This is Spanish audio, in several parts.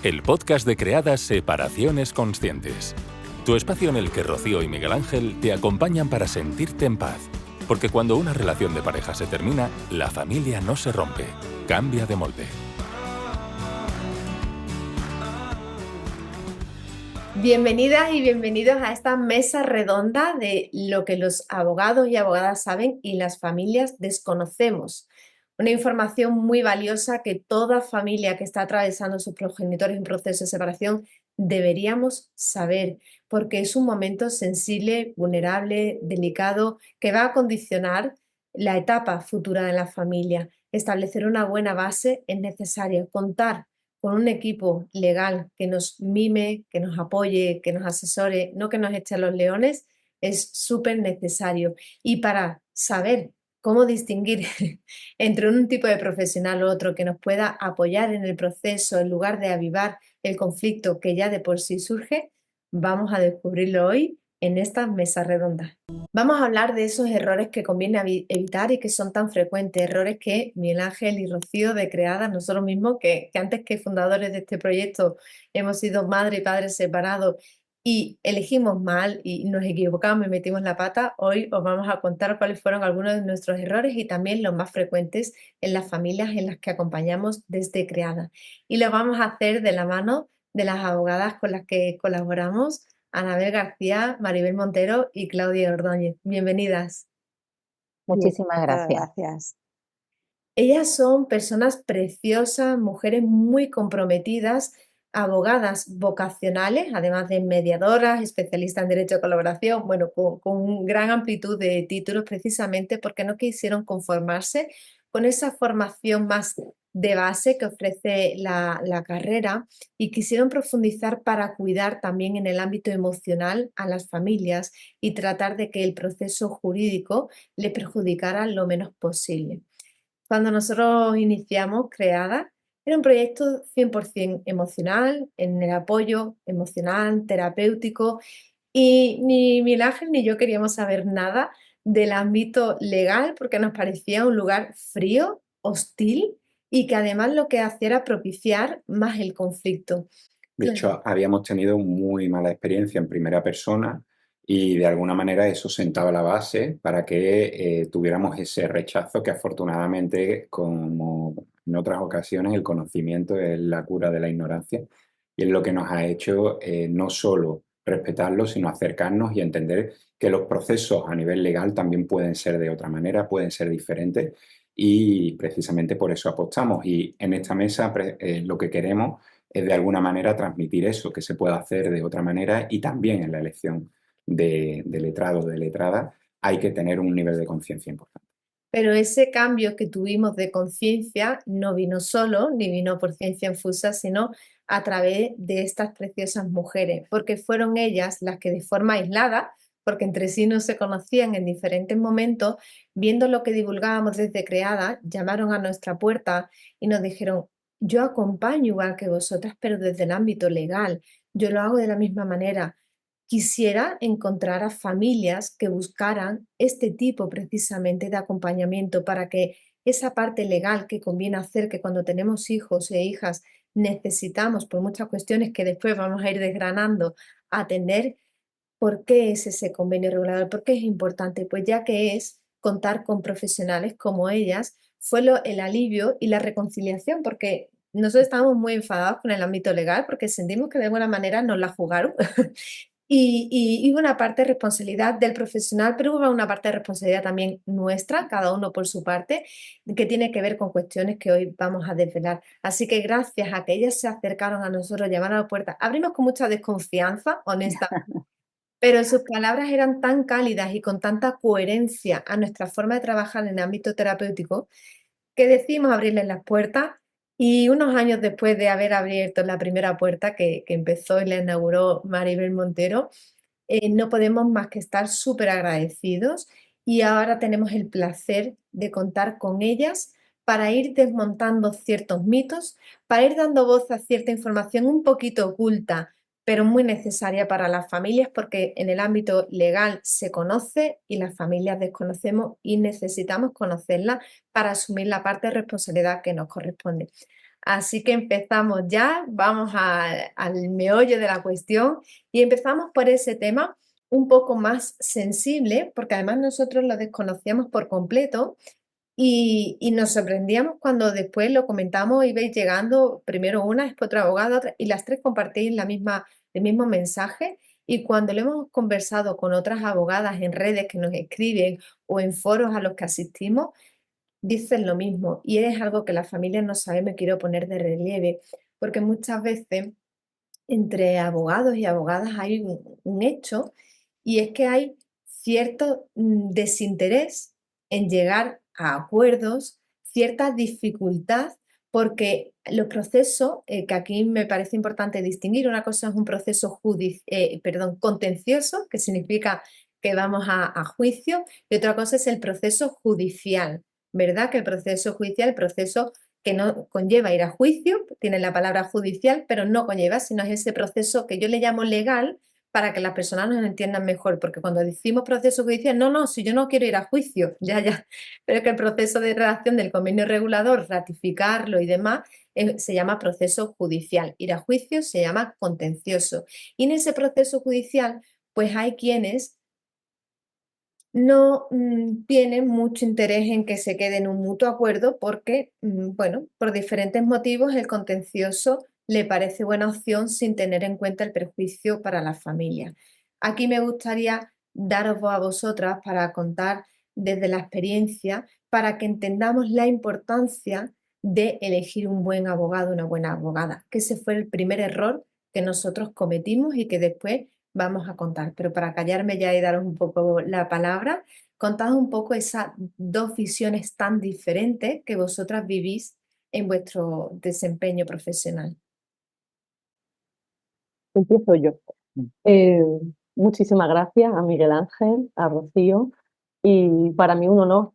el podcast de Creadas Separaciones Conscientes. Tu espacio en el que Rocío y Miguel Ángel te acompañan para sentirte en paz. Porque cuando una relación de pareja se termina, la familia no se rompe, cambia de molde. Bienvenidas y bienvenidos a esta mesa redonda de lo que los abogados y abogadas saben y las familias desconocemos. Una información muy valiosa que toda familia que está atravesando sus progenitores en proceso de separación deberíamos saber, porque es un momento sensible, vulnerable, delicado, que va a condicionar la etapa futura de la familia. Establecer una buena base es necesario. Contar con un equipo legal que nos mime, que nos apoye, que nos asesore, no que nos eche a los leones, es súper necesario. Y para saber cómo distinguir entre un tipo de profesional u otro que nos pueda apoyar en el proceso en lugar de avivar el conflicto que ya de por sí surge, vamos a descubrirlo hoy en esta mesa redonda. Vamos a hablar de esos errores que conviene evitar y que son tan frecuentes, errores que Miguel Ángel y Rocío de Creadas, nosotros mismos, que antes que fundadores de este proyecto hemos sido madre y padre separados y elegimos mal y nos equivocamos y metimos la pata, hoy os vamos a contar cuáles fueron algunos de nuestros errores y también los más frecuentes en las familias en las que acompañamos desde Creadas. Y lo vamos a hacer de la mano de las abogadas con las que colaboramos, Anabel García, Maribel Montero y Claudia Ordóñez. Bienvenidas. Muchísimas gracias. Gracias. Ellas son personas preciosas, mujeres muy comprometidas, abogadas vocacionales, además de mediadoras, especialistas en derecho de colaboración, bueno, con gran amplitud de títulos precisamente porque no quisieron conformarse con esa formación más de base que ofrece la carrera y quisieron profundizar para cuidar también en el ámbito emocional a las familias y tratar de que el proceso jurídico le perjudicara lo menos posible. Cuando nosotros iniciamos Creada, era un proyecto 100% emocional, en el apoyo emocional, terapéutico, y ni Miguel Ángel ni yo queríamos saber nada del ámbito legal porque nos parecía un lugar frío, hostil y que además lo que hacía era propiciar más el conflicto. De hecho, habíamos tenido muy mala experiencia en primera persona y de alguna manera eso sentaba la base para que tuviéramos ese rechazo que afortunadamente, como en otras ocasiones, el conocimiento es la cura de la ignorancia y es lo que nos ha hecho no solo respetarlo, sino acercarnos y entender que los procesos a nivel legal también pueden ser de otra manera, pueden ser diferentes y precisamente por eso apostamos. Y en esta mesa lo que queremos es de alguna manera transmitir eso, que se puede hacer de otra manera y también en la elección de letrado o de letrada hay que tener un nivel de conciencia importante. Pero ese cambio que tuvimos de conciencia no vino solo, ni vino por ciencia infusa, sino a través de estas preciosas mujeres, porque fueron ellas las que de forma aislada, porque entre sí no se conocían en diferentes momentos, viendo lo que divulgábamos desde Creada, llamaron a nuestra puerta y nos dijeron, yo acompaño igual que vosotras, pero desde el ámbito legal, yo lo hago de la misma manera. Quisiera encontrar a familias que buscaran este tipo precisamente de acompañamiento para que esa parte legal que conviene hacer, que cuando tenemos hijos e hijas necesitamos por muchas cuestiones que después vamos a ir desgranando, atender. ¿Por qué es ese convenio regulador? ¿Por qué es importante? Pues ya que es contar con profesionales como ellas, fue el alivio y la reconciliación, porque nosotros estábamos muy enfadados con el ámbito legal porque sentimos que de alguna manera nos la jugaron. Y hubo una parte de responsabilidad del profesional, pero hubo una parte de responsabilidad también nuestra, cada uno por su parte, que tiene que ver con cuestiones que hoy vamos a desvelar. Así que gracias a que ellas se acercaron a nosotros, llamaron a la puerta, abrimos con mucha desconfianza, honesta, pero sus palabras eran tan cálidas y con tanta coherencia a nuestra forma de trabajar en el ámbito terapéutico que decidimos abrirles las puertas y unos años después de haber abierto la primera puerta que empezó y la inauguró Maribel Montero, no podemos más que estar súper agradecidos y ahora tenemos el placer de contar con ellas para ir desmontando ciertos mitos, para ir dando voz a cierta información un poquito oculta, pero muy necesaria para las familias porque en el ámbito legal se conoce y las familias desconocemos y necesitamos conocerla para asumir la parte de responsabilidad que nos corresponde. Así que empezamos ya, vamos al meollo de la cuestión y empezamos por ese tema un poco más sensible, porque además nosotros lo desconocíamos por completo y nos sorprendíamos cuando después lo comentamos y veis llegando primero una, después otra abogada, otra, y las tres compartís el mismo mensaje. Y cuando lo hemos conversado con otras abogadas en redes que nos escriben o en foros a los que asistimos, dicen lo mismo. Y es algo que las familias no sabemos y quiero poner de relieve, porque muchas veces entre abogados y abogadas hay un hecho y es que hay cierto desinterés en llegar a acuerdos, cierta dificultad, porque los procesos, que aquí me parece importante distinguir, una cosa es un proceso contencioso, que significa que vamos a juicio, y otra cosa es el proceso judicial, ¿verdad? Que el proceso judicial, el proceso que no conlleva ir a juicio, tiene la palabra judicial, pero no conlleva, sino es ese proceso que yo le llamo legal para que las personas nos entiendan mejor, porque cuando decimos proceso judicial, no, si yo no quiero ir a juicio, ya, pero es que el proceso de redacción del convenio regulador, ratificarlo y demás, se llama proceso judicial. Ir a juicio se llama contencioso. Y en ese proceso judicial, pues hay quienes no tienen mucho interés en que se quede en un mutuo acuerdo porque, bueno, por diferentes motivos el contencioso le parece buena opción sin tener en cuenta el perjuicio para la familia. Aquí me gustaría daros voz a vosotras para contar desde la experiencia para que entendamos la importancia de elegir un buen abogado, una buena abogada, que ese fue el primer error que nosotros cometimos y que después vamos a contar. Pero para callarme ya y daros un poco la palabra, contad un poco esas dos visiones tan diferentes que vosotras vivís en vuestro desempeño profesional. Empiezo yo. Eh, Muchísimas gracias a Miguel Ángel, a Rocío, y para mí un honor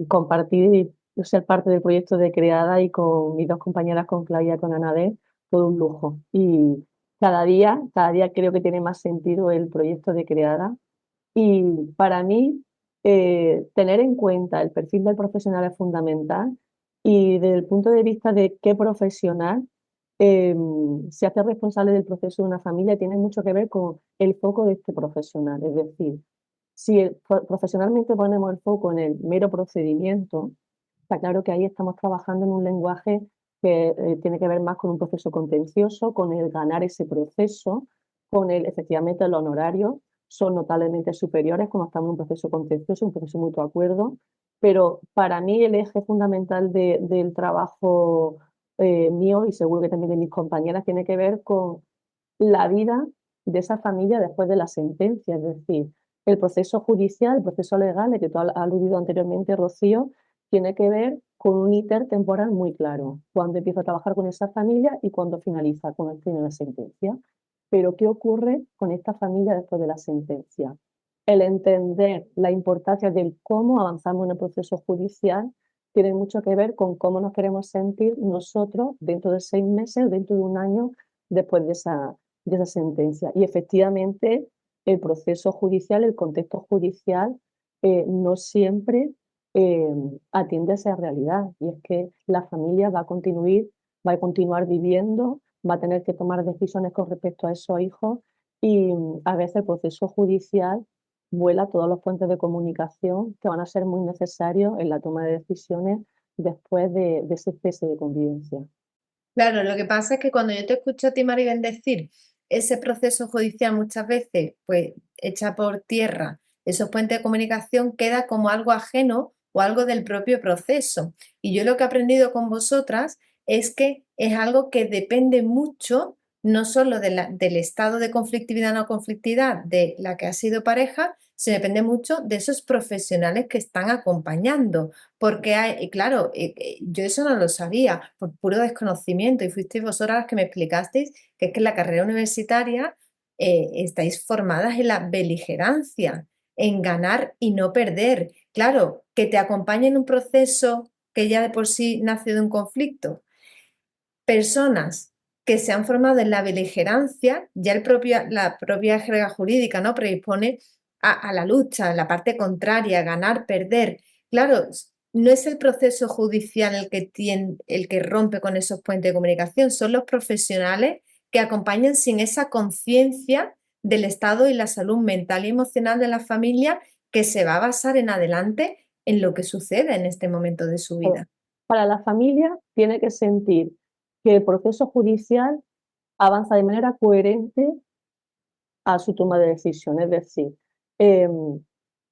compartir y ser parte del proyecto de Creada y con mis dos compañeras, con Claudia y con Anabel, todo un lujo. Y cada día creo que tiene más sentido el proyecto de Creada. Y para mí, tener en cuenta el perfil del profesional es fundamental y desde el punto de vista de qué profesional se hace responsable del proceso de una familia tiene mucho que ver con el foco de este profesional. Es decir, si profesionalmente ponemos el foco en el mero procedimiento, está claro que ahí estamos trabajando en un lenguaje que tiene que ver más con un proceso contencioso, con el ganar ese proceso, con el, efectivamente, el honorario son notablemente superiores cuando estamos en un proceso contencioso, un proceso de mutuo acuerdo, pero para mí el eje fundamental del trabajo mío y seguro que también de mis compañeras tiene que ver con la vida de esa familia después de la sentencia, es decir, el proceso judicial, el proceso legal, el que tú has aludido anteriormente, Rocío, tiene que ver con un íter temporal muy claro, cuando empiezo a trabajar con esa familia y cuando finaliza con el fin de la sentencia. Pero ¿qué ocurre con esta familia después de la sentencia? El entender la importancia del cómo avanzamos en el proceso judicial tiene mucho que ver con cómo nos queremos sentir nosotros dentro de 6 meses, dentro de un año después de esa sentencia. Y efectivamente el proceso judicial, el contexto judicial, no siempre atiende a esa realidad. Y es que la familia va a continuar viviendo, va a tener que tomar decisiones con respecto a esos hijos y a veces el proceso judicial vuela todos los puentes de comunicación que van a ser muy necesarios en la toma de decisiones después de ese cese de convivencia. Claro, lo que pasa es que cuando yo te escucho a ti, Maribel, decir ese proceso judicial muchas veces, pues, echa por tierra esos puentes de comunicación, queda como algo ajeno o algo del propio proceso. Y yo lo que he aprendido con vosotras es que es algo que depende mucho, no solo del estado de conflictividad o no conflictividad de la que ha sido pareja, sino depende mucho de esos profesionales que están acompañando. Porque hay, y claro, yo eso no lo sabía por puro desconocimiento y fuisteis vosotras las que me explicasteis que es que en la carrera universitaria estáis formadas en la beligerancia, en ganar y no perder. Claro, que te acompañe en un proceso que ya de por sí nació de un conflicto. Personas que se han formado en la beligerancia, ya la propia jerga jurídica, ¿no?, predispone a la lucha, en la parte contraria, ganar, perder. Claro, no es el proceso judicial el que rompe con esos puentes de comunicación, son los profesionales que acompañan sin esa conciencia del estado y la salud mental y emocional de la familia que se va a basar en adelante en lo que sucede en este momento de su vida. Para la familia tiene que sentir que el proceso judicial avanza de manera coherente a su toma de decisiones. Es decir,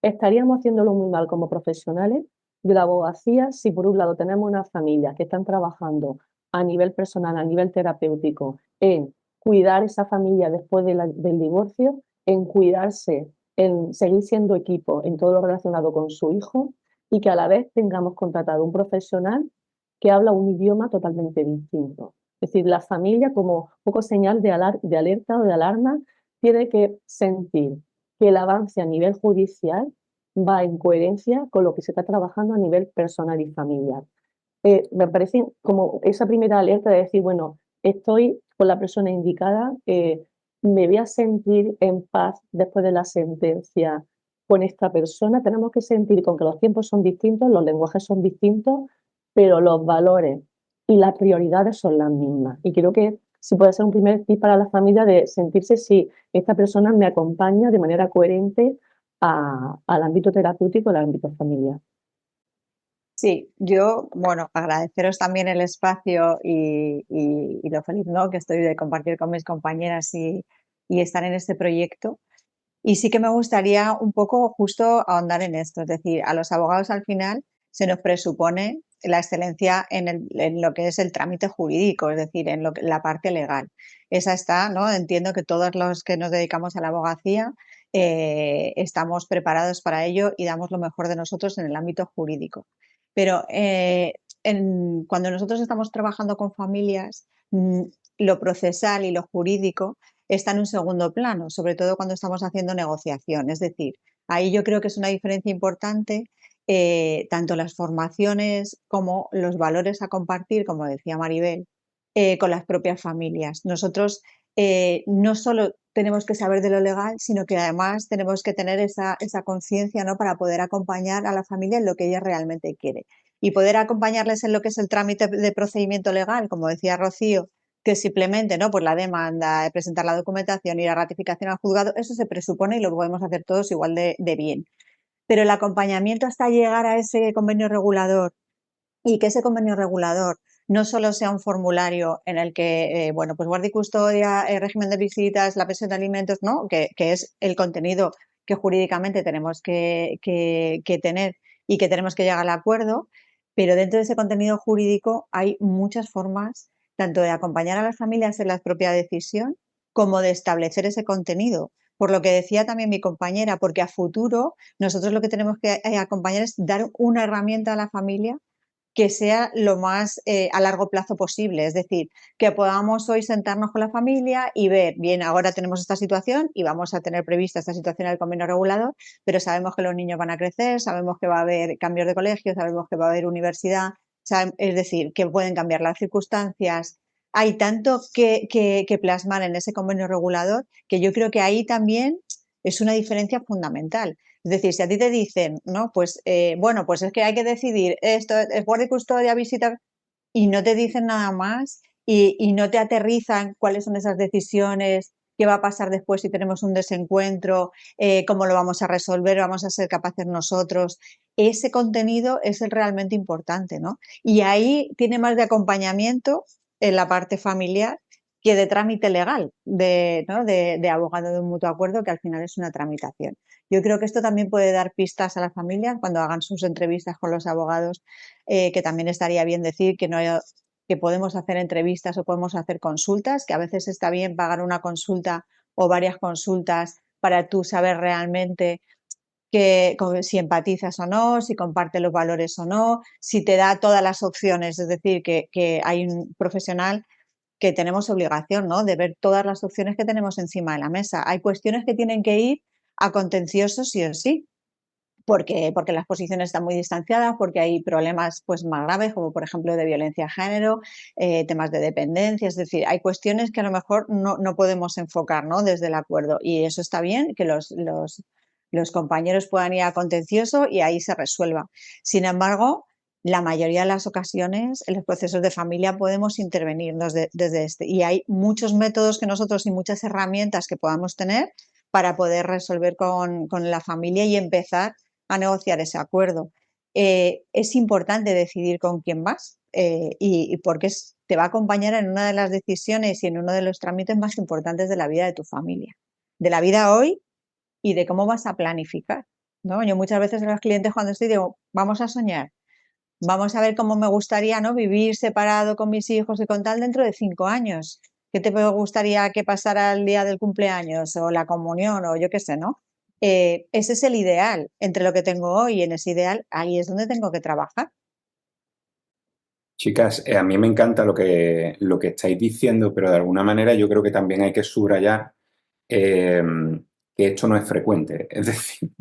estaríamos haciéndolo muy mal como profesionales de la abogacía si por un lado tenemos unas familias que están trabajando a nivel personal, a nivel terapéutico, en cuidar esa familia después del divorcio, en cuidarse, en seguir siendo equipo en todo lo relacionado con su hijo, y que a la vez tengamos contratado un profesional que habla un idioma totalmente distinto. Es decir, la familia, como poco señal de alerta o de alarma, tiene que sentir que el avance a nivel judicial va en coherencia con lo que se está trabajando a nivel personal y familiar. Me parece como esa primera alerta de decir, bueno, estoy con la persona indicada, me voy a sentir en paz después de la sentencia con esta persona. Tenemos que sentir con que los tiempos son distintos, los lenguajes son distintos, pero los valores y las prioridades son las mismas. Y creo que sí puede ser un primer tip para la familia de sentirse si esta persona me acompaña de manera coherente al ámbito terapéutico, al ámbito familiar. Sí, yo, bueno, agradeceros también el espacio y lo feliz, ¿no?, que estoy de compartir con mis compañeras y estar en este proyecto. Y sí que me gustaría un poco justo ahondar en esto, es decir, a los abogados al final se nos presupone la excelencia en lo que es el trámite jurídico, es decir, en la parte legal. Esa está, ¿no? Entiendo que todos los que nos dedicamos a la abogacía estamos preparados para ello y damos lo mejor de nosotros en el ámbito jurídico. Pero cuando nosotros estamos trabajando con familias, lo procesal y lo jurídico está en un segundo plano, sobre todo cuando estamos haciendo negociación. Es decir, ahí yo creo que es una diferencia importante, tanto las formaciones como los valores a compartir, como decía Maribel, con las propias familias. Nosotros no solo tenemos que saber de lo legal, sino que además tenemos que tener esa conciencia, ¿no?, para poder acompañar a la familia en lo que ella realmente quiere. Y poder acompañarles en lo que es el trámite de procedimiento legal, como decía Rocío, que simplemente, ¿no?, pues la demanda, presentar la documentación y la ratificación al juzgado, eso se presupone y lo podemos hacer todos igual de bien. Pero el acompañamiento hasta llegar a ese convenio regulador, y que ese convenio regulador no solo sea un formulario en el que, bueno, pues guardia y custodia, régimen de visitas, la pensión de alimentos, ¿no?, que es el contenido que jurídicamente tenemos que tener y que tenemos que llegar al acuerdo, pero dentro de ese contenido jurídico hay muchas formas tanto de acompañar a las familias en la propia decisión como de establecer ese contenido. Por lo que decía también mi compañera, porque a futuro nosotros lo que tenemos que acompañar es dar una herramienta a la familia que sea lo más a largo plazo posible. Es decir, que podamos hoy sentarnos con la familia y ver, bien, ahora tenemos esta situación y vamos a tener prevista esta situación en el convenio regulador, pero sabemos que los niños van a crecer, sabemos que va a haber cambios de colegio, sabemos que va a haber universidad, es decir, que pueden cambiar las circunstancias. Hay tanto que plasmar en ese convenio regulador que yo creo que ahí también es una diferencia fundamental. Es decir, si a ti te dicen, ¿no?, pues bueno, pues es que hay que decidir esto, es guardia y custodia, visita, y no te dicen nada más y no te aterrizan cuáles son esas decisiones, qué va a pasar después si tenemos un desencuentro, cómo lo vamos a resolver, vamos a ser capaces nosotros. Ese contenido es el realmente importante, ¿no? Y ahí tiene más de acompañamiento en la parte familiar que de trámite legal, ¿no?, de abogado de un mutuo acuerdo, que al final es una tramitación. Yo creo que esto también puede dar pistas a las familias cuando hagan sus entrevistas con los abogados, que también estaría bien decir que podemos hacer entrevistas o podemos hacer consultas, que a veces está bien pagar una consulta o varias consultas para tú saber realmente si empatizas o no, si comparte los valores o no, si te da todas las opciones. Es decir, que hay un profesional que tenemos obligación, ¿no?, de ver todas las opciones que tenemos encima de la mesa. Hay cuestiones que tienen que ir a contencioso sí o sí, porque las posiciones están muy distanciadas, porque hay problemas pues más graves, como por ejemplo de violencia de género, temas de dependencia. Es decir, hay cuestiones que a lo mejor no podemos enfocar, ¿no?, desde el acuerdo, y eso está bien, que los los compañeros puedan ir a contencioso y ahí se resuelva. Sin embargo, la mayoría de las ocasiones en los procesos de familia podemos intervenir desde este. Y hay muchos métodos que nosotros y muchas herramientas que podamos tener para poder resolver con la familia y empezar a negociar ese acuerdo. Es importante decidir con quién vas y porque te va a acompañar en una de las decisiones y en uno de los trámites más importantes de la vida de tu familia, de la vida hoy y de cómo vas a planificar, ¿no? Yo muchas veces a los clientes cuando estoy digo, vamos a soñar, vamos a ver cómo me gustaría, ¿no?, vivir separado con mis hijos y con tal dentro de 5 años. ¿Qué te gustaría que pasara el día del cumpleaños o la comunión o yo qué sé, ¿no? Ese es el ideal entre lo que tengo hoy y en ese ideal ahí es donde tengo que trabajar. Chicas, a mí me encanta lo que estáis diciendo, pero de alguna manera yo creo que también hay que subrayar que esto no es frecuente. Es decir,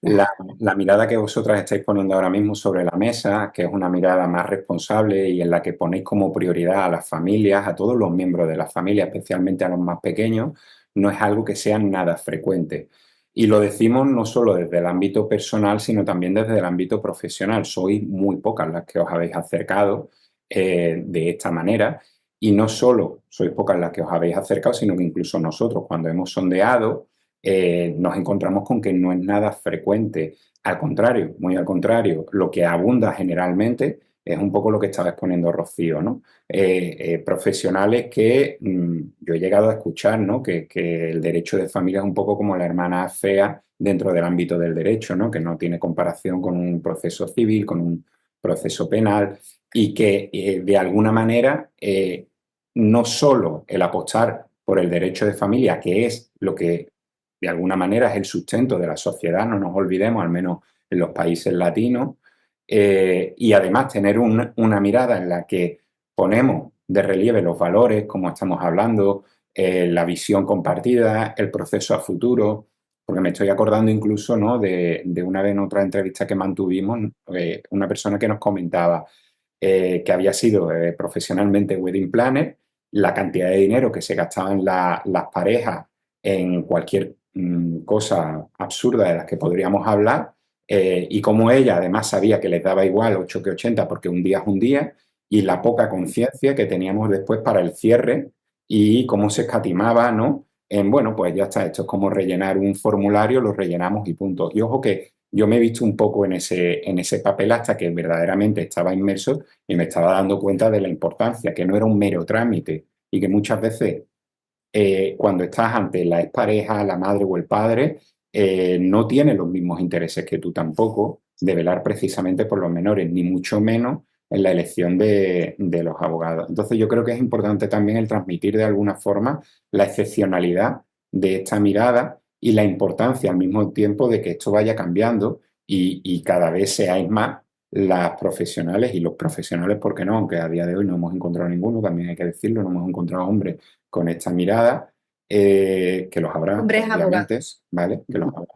la mirada que vosotras estáis poniendo ahora mismo sobre la mesa, que es una mirada más responsable y en la que ponéis como prioridad a las familias, a todos los miembros de la familia, especialmente a los más pequeños, no es algo que sea nada frecuente. Y lo decimos no solo desde el ámbito personal, sino también desde el ámbito profesional. Sois muy pocas las que os habéis acercado de esta manera. Y no solo sois pocas las que os habéis acercado, sino que incluso nosotros, cuando hemos sondeado, nos encontramos con que no es nada frecuente. Al contrario, muy al contrario, lo que abunda generalmente es un poco lo que estaba exponiendo Rocío, ¿no? Profesionales que yo he llegado a escuchar, ¿no?, que el derecho de familia es un poco como la hermana fea dentro del ámbito del derecho, ¿no?, que no tiene comparación con un proceso civil, con un proceso penal y que de alguna manera no solo el apostar por el derecho de familia, que es lo que de alguna manera es el sustento de la sociedad, no nos olvidemos, al menos en los países latinos, y además tener una mirada en la que ponemos de relieve los valores, como estamos hablando, la visión compartida, el proceso a futuro, porque me estoy acordando incluso, ¿no?, de una vez en otra entrevista que mantuvimos, una persona que nos comentaba que había sido profesionalmente wedding planner, la cantidad de dinero que se gastaban las parejas en cualquier cosa absurda de las que podríamos hablar, y como ella además sabía que les daba igual 8 que 80 porque un día es un día, y la poca conciencia que teníamos después para el cierre y cómo se escatimaba, ¿no?, en, bueno, pues ya está, esto es como rellenar un formulario, lo rellenamos y punto. Y ojo que yo me he visto un poco en ese papel hasta que verdaderamente estaba inmerso y me estaba dando cuenta de la importancia, que no era un mero trámite y que muchas veces cuando estás ante la expareja, la madre o el padre, no tiene los mismos intereses que tú tampoco de velar precisamente por los menores, ni mucho menos en la elección de los abogados. Entonces yo creo que es importante también el transmitir de alguna forma la excepcionalidad de esta mirada y la importancia al mismo tiempo de que esto vaya cambiando y cada vez seáis más las profesionales y los profesionales, ¿por qué no? Aunque a día de hoy no hemos encontrado ninguno, también hay que decirlo, no hemos encontrado hombres con esta mirada, que los habrá, Hombres obviamente, abogados. ¿vale? Que los habrá.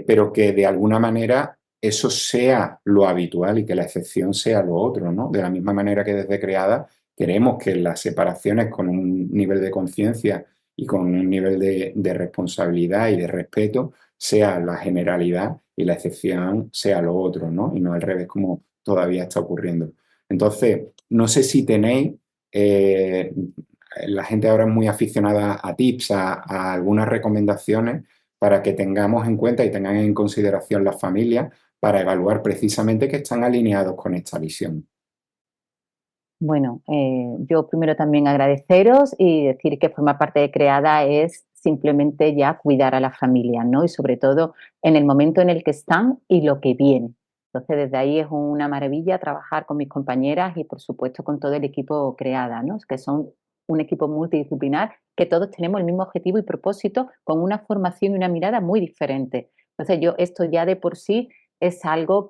Pero que de alguna manera eso sea lo habitual y que la excepción sea lo otro, ¿no? De la misma manera que desde Creada queremos que las separaciones con un nivel de conciencia y con un nivel de responsabilidad y de respeto sea la generalidad y la excepción sea lo otro, ¿no? Y no al revés como todavía está ocurriendo. Entonces, no sé si tenéis, la gente ahora es muy aficionada a tips, a algunas recomendaciones para que tengamos en cuenta y tengan en consideración las familias para evaluar precisamente que están alineados con esta visión. Bueno, yo primero también agradeceros y decir que formar parte de Creada es simplemente ya cuidar a la familia, ¿no? Y sobre todo en el momento en el que están y lo que viene. Entonces, desde ahí es una maravilla trabajar con mis compañeras y, por supuesto, con todo el equipo Creada, ¿no? Que son un equipo multidisciplinar que todos tenemos el mismo objetivo y propósito con una formación y una mirada muy diferente. Entonces, esto ya de por sí es algo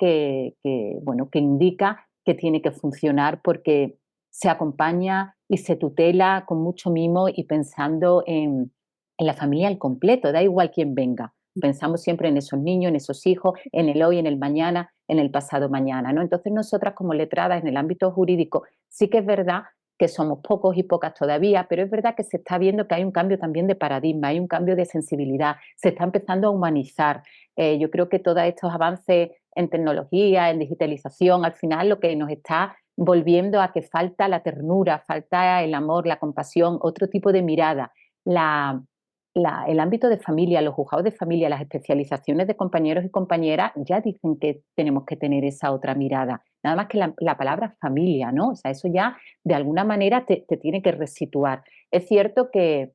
bueno, que indica que tiene que funcionar porque se acompaña y se tutela con mucho mimo y pensando en la familia al completo, da igual quién venga. Pensamos siempre en esos niños, en esos hijos, en el hoy, en el mañana, en el pasado mañana, ¿no? Entonces nosotras como letradas en el ámbito jurídico sí que es verdad que somos pocos y pocas todavía, pero es verdad que se está viendo que hay un cambio también de paradigma, hay un cambio de sensibilidad, se está empezando a humanizar. Yo creo que todos estos avances en tecnología, en digitalización, al final lo que nos está volviendo a que falta la ternura, falta el amor, la compasión, otro tipo de mirada. El ámbito de familia, los juzgados de familia, las especializaciones de compañeros y compañeras ya dicen que tenemos que tener esa otra mirada. Nada más que la palabra familia, ¿no? O sea, eso ya de alguna manera te tiene que resituar. Es cierto que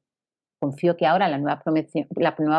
confío que ahora las nuevas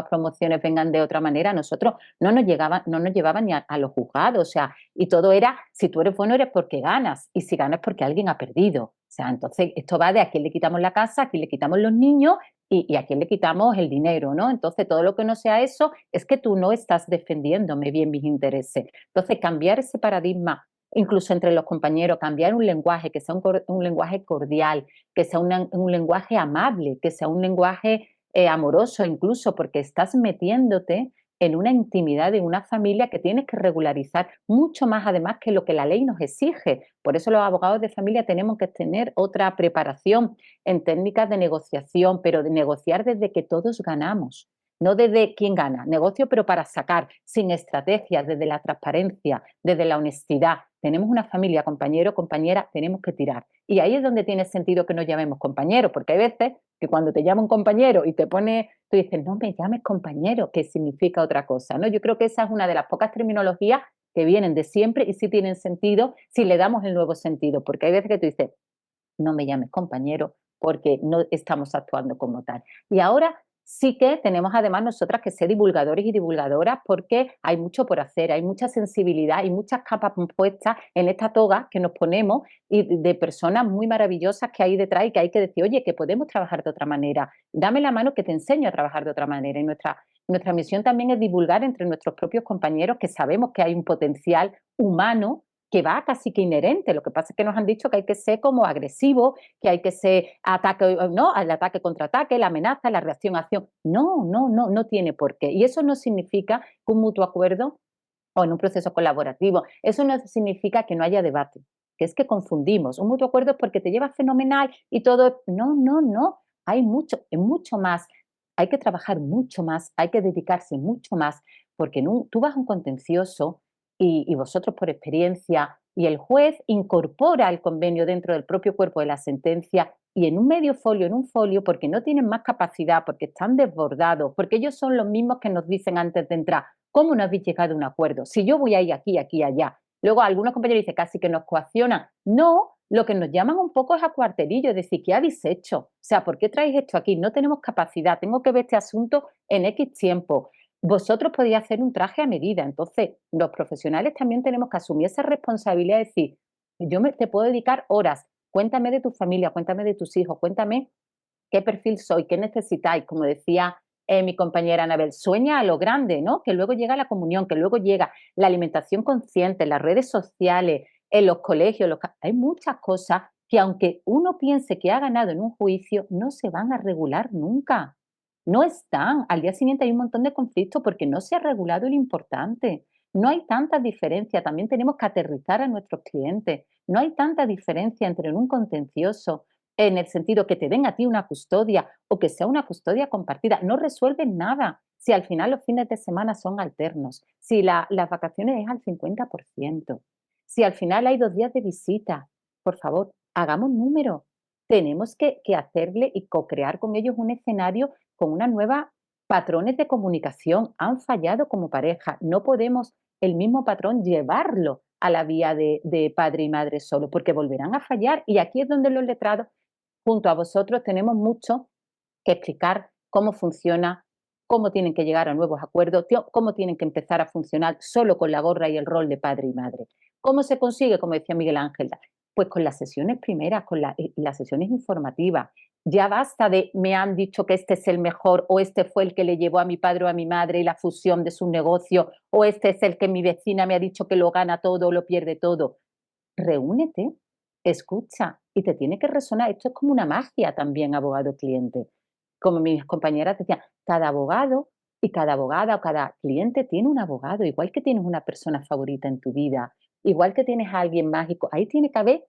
promociones vengan de otra manera. Nosotros no nos llevaban ni a los juzgados, o sea, y todo era, si tú eres bueno eres porque ganas, y si ganas porque alguien ha perdido. O sea, entonces esto va de a quién le quitamos la casa, a quién le quitamos los niños y a quién le quitamos el dinero, ¿no? Entonces todo lo que no sea eso es que tú no estás defendiéndome bien mis intereses. Entonces cambiar ese paradigma, incluso entre los compañeros, cambiar un lenguaje, que sea un lenguaje cordial, que sea un lenguaje amable, que sea un lenguaje amoroso incluso, porque estás metiéndote en una intimidad de una familia que tienes que regularizar mucho más además que lo que la ley nos exige. Por eso los abogados de familia tenemos que tener otra preparación en técnicas de negociación, pero de negociar desde que todos ganamos. No desde quién gana, negocio, pero para sacar, sin estrategias, desde la transparencia, desde la honestidad. Tenemos una familia, compañero, compañera, tenemos que tirar. Y ahí es donde tiene sentido que nos llamemos compañeros, porque hay veces que cuando te llama un compañero y te pone, tú dices, no me llames compañero, que significa otra cosa, ¿no? Yo creo que esa es una de las pocas terminologías que vienen de siempre y sí tienen sentido si le damos el nuevo sentido, porque hay veces que tú dices, no me llames compañero, porque no estamos actuando como tal. Y ahora sí que tenemos además nosotras que ser divulgadores y divulgadoras porque hay mucho por hacer, hay mucha sensibilidad y muchas capas puestas en esta toga que nos ponemos y de personas muy maravillosas que hay detrás y que hay que decir, oye, que podemos trabajar de otra manera, dame la mano que te enseño a trabajar de otra manera. Y nuestra misión también es divulgar entre nuestros propios compañeros que sabemos que hay un potencial humano que va casi que inherente. Lo que pasa es que nos han dicho que hay que ser como agresivo, que hay que ser ataque, ¿no? El ataque contra ataque, la amenaza, la reacción acción. No, no, no, no tiene por qué. Y eso no significa que un mutuo acuerdo o en un proceso colaborativo, eso no significa que no haya debate, que es que confundimos. Un mutuo acuerdo es porque te lleva fenomenal y todo. No, no, no. Hay mucho más. Hay que trabajar mucho más, hay que dedicarse mucho más, porque tú vas a un contencioso y vosotros por experiencia, y el juez incorpora el convenio dentro del propio cuerpo de la sentencia y en un medio folio, en un folio, porque no tienen más capacidad, porque están desbordados, porque ellos son los mismos que nos dicen antes de entrar, ¿cómo no habéis llegado a un acuerdo? Si yo voy a ir aquí, aquí, allá. Luego algunos compañeros dicen casi que nos coaccionan. No, lo que nos llaman un poco es a cuartelillo, es decir, ¿qué habéis hecho? O sea, ¿por qué traéis esto aquí? No tenemos capacidad, tengo que ver este asunto en X tiempo. Vosotros podéis hacer un traje a medida. Entonces, los profesionales también tenemos que asumir esa responsabilidad de decir, te puedo dedicar horas, cuéntame de tu familia, cuéntame de tus hijos, cuéntame qué perfil soy, qué necesitáis, como decía mi compañera Anabel, sueña a lo grande, ¿no? Que luego llega la comunión, que luego llega la alimentación consciente, las redes sociales, en los colegios, hay muchas cosas que aunque uno piense que ha ganado en un juicio, no se van a regular nunca. No están. Al día siguiente hay un montón de conflictos porque no se ha regulado lo importante. No hay tanta diferencia. También tenemos que aterrizar a nuestros clientes. No hay tanta diferencia entre un contencioso en el sentido que te den a ti una custodia o que sea una custodia compartida. No resuelven nada si al final los fines de semana son alternos, si las vacaciones es al 50%, si al final hay 2 días de visita. Por favor, hagamos número. Tenemos que hacerle y co-crear con ellos un escenario con una nueva patrones de comunicación. Han fallado como pareja. No podemos el mismo patrón llevarlo a la vía de padre y madre solo, porque volverán a fallar. Y aquí es donde los letrados, junto a vosotros, tenemos mucho que explicar cómo funciona, cómo tienen que llegar a nuevos acuerdos, cómo tienen que empezar a funcionar solo con la gorra y el rol de padre y madre. ¿Cómo se consigue? Como decía Miguel Ángel, pues con las sesiones primeras, con las sesiones informativas. Ya basta de me han dicho que este es el mejor o este fue el que le llevó a mi padre o a mi madre y la fusión de su negocio o este es el que mi vecina me ha dicho que lo gana todo o lo pierde todo. Reúnete, escucha y te tiene que resonar. Esto es como una magia también, abogado-cliente. Como mis compañeras decían, cada abogado y cada abogada o cada cliente tiene un abogado, igual que tienes una persona favorita en tu vida, igual que tienes a alguien mágico, ahí tiene que haber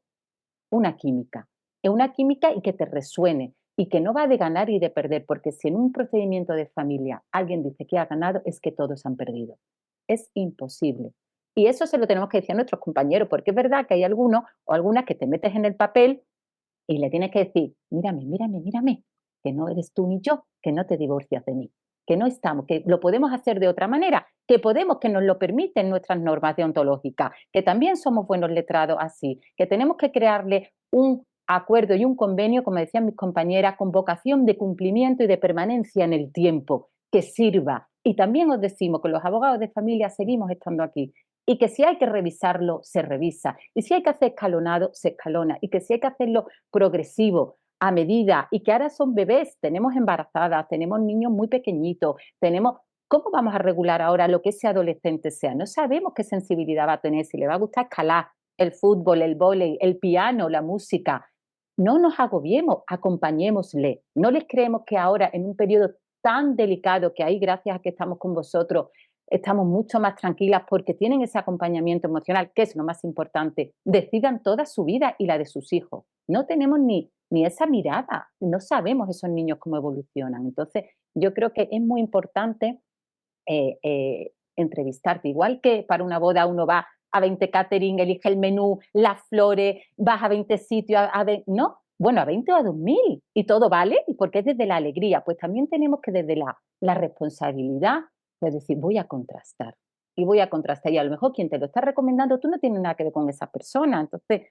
una química. es una química y que te resuene y que no va de ganar y de perder, porque si en un procedimiento de familia alguien dice que ha ganado, es que todos han perdido. Es imposible. Y eso se lo tenemos que decir a nuestros compañeros, porque es verdad que hay algunos o algunas que te metes en el papel y le tienes que decir, mírame, mírame, mírame, que no eres tú ni yo, que no te divorcias de mí, que no estamos, que lo podemos hacer de otra manera, que podemos, que nos lo permiten nuestras normas deontológicas, que también somos buenos letrados así, que tenemos que crearle un acuerdo y un convenio, como decían mis compañeras, con vocación de cumplimiento y de permanencia en el tiempo, que sirva. Y también os decimos que los abogados de familia seguimos estando aquí y que si hay que revisarlo, se revisa. Y si hay que hacer escalonado, se escalona. Y que si hay que hacerlo progresivo, a medida, y que ahora son bebés, tenemos embarazadas, tenemos niños muy pequeñitos, tenemos... ¿Cómo vamos a regular ahora lo que ese adolescente sea? No sabemos qué sensibilidad va a tener, si le va a gustar escalar, el fútbol, el vóley, el piano, la música. No nos agobiemos, acompañémosle. No les creemos que ahora, en un periodo tan delicado que hay, gracias a que estamos con vosotros, estamos mucho más tranquilas porque tienen ese acompañamiento emocional, que es lo más importante. Decidan toda su vida y la de sus hijos. No tenemos ni esa mirada, no sabemos esos niños cómo evolucionan. Entonces, yo creo que es muy importante entrevistarte. Igual que para una boda uno va a 20 catering, elige el menú, las flores, vas a 20 sitios, ¿no? Bueno, a 20 o a 2000 y todo vale, y porque es desde la alegría. Pues también tenemos que desde la responsabilidad, pues decir, voy a contrastar. Y voy a contrastar. Y a lo mejor quien te lo está recomendando, tú no tienes nada que ver con esa persona. Entonces,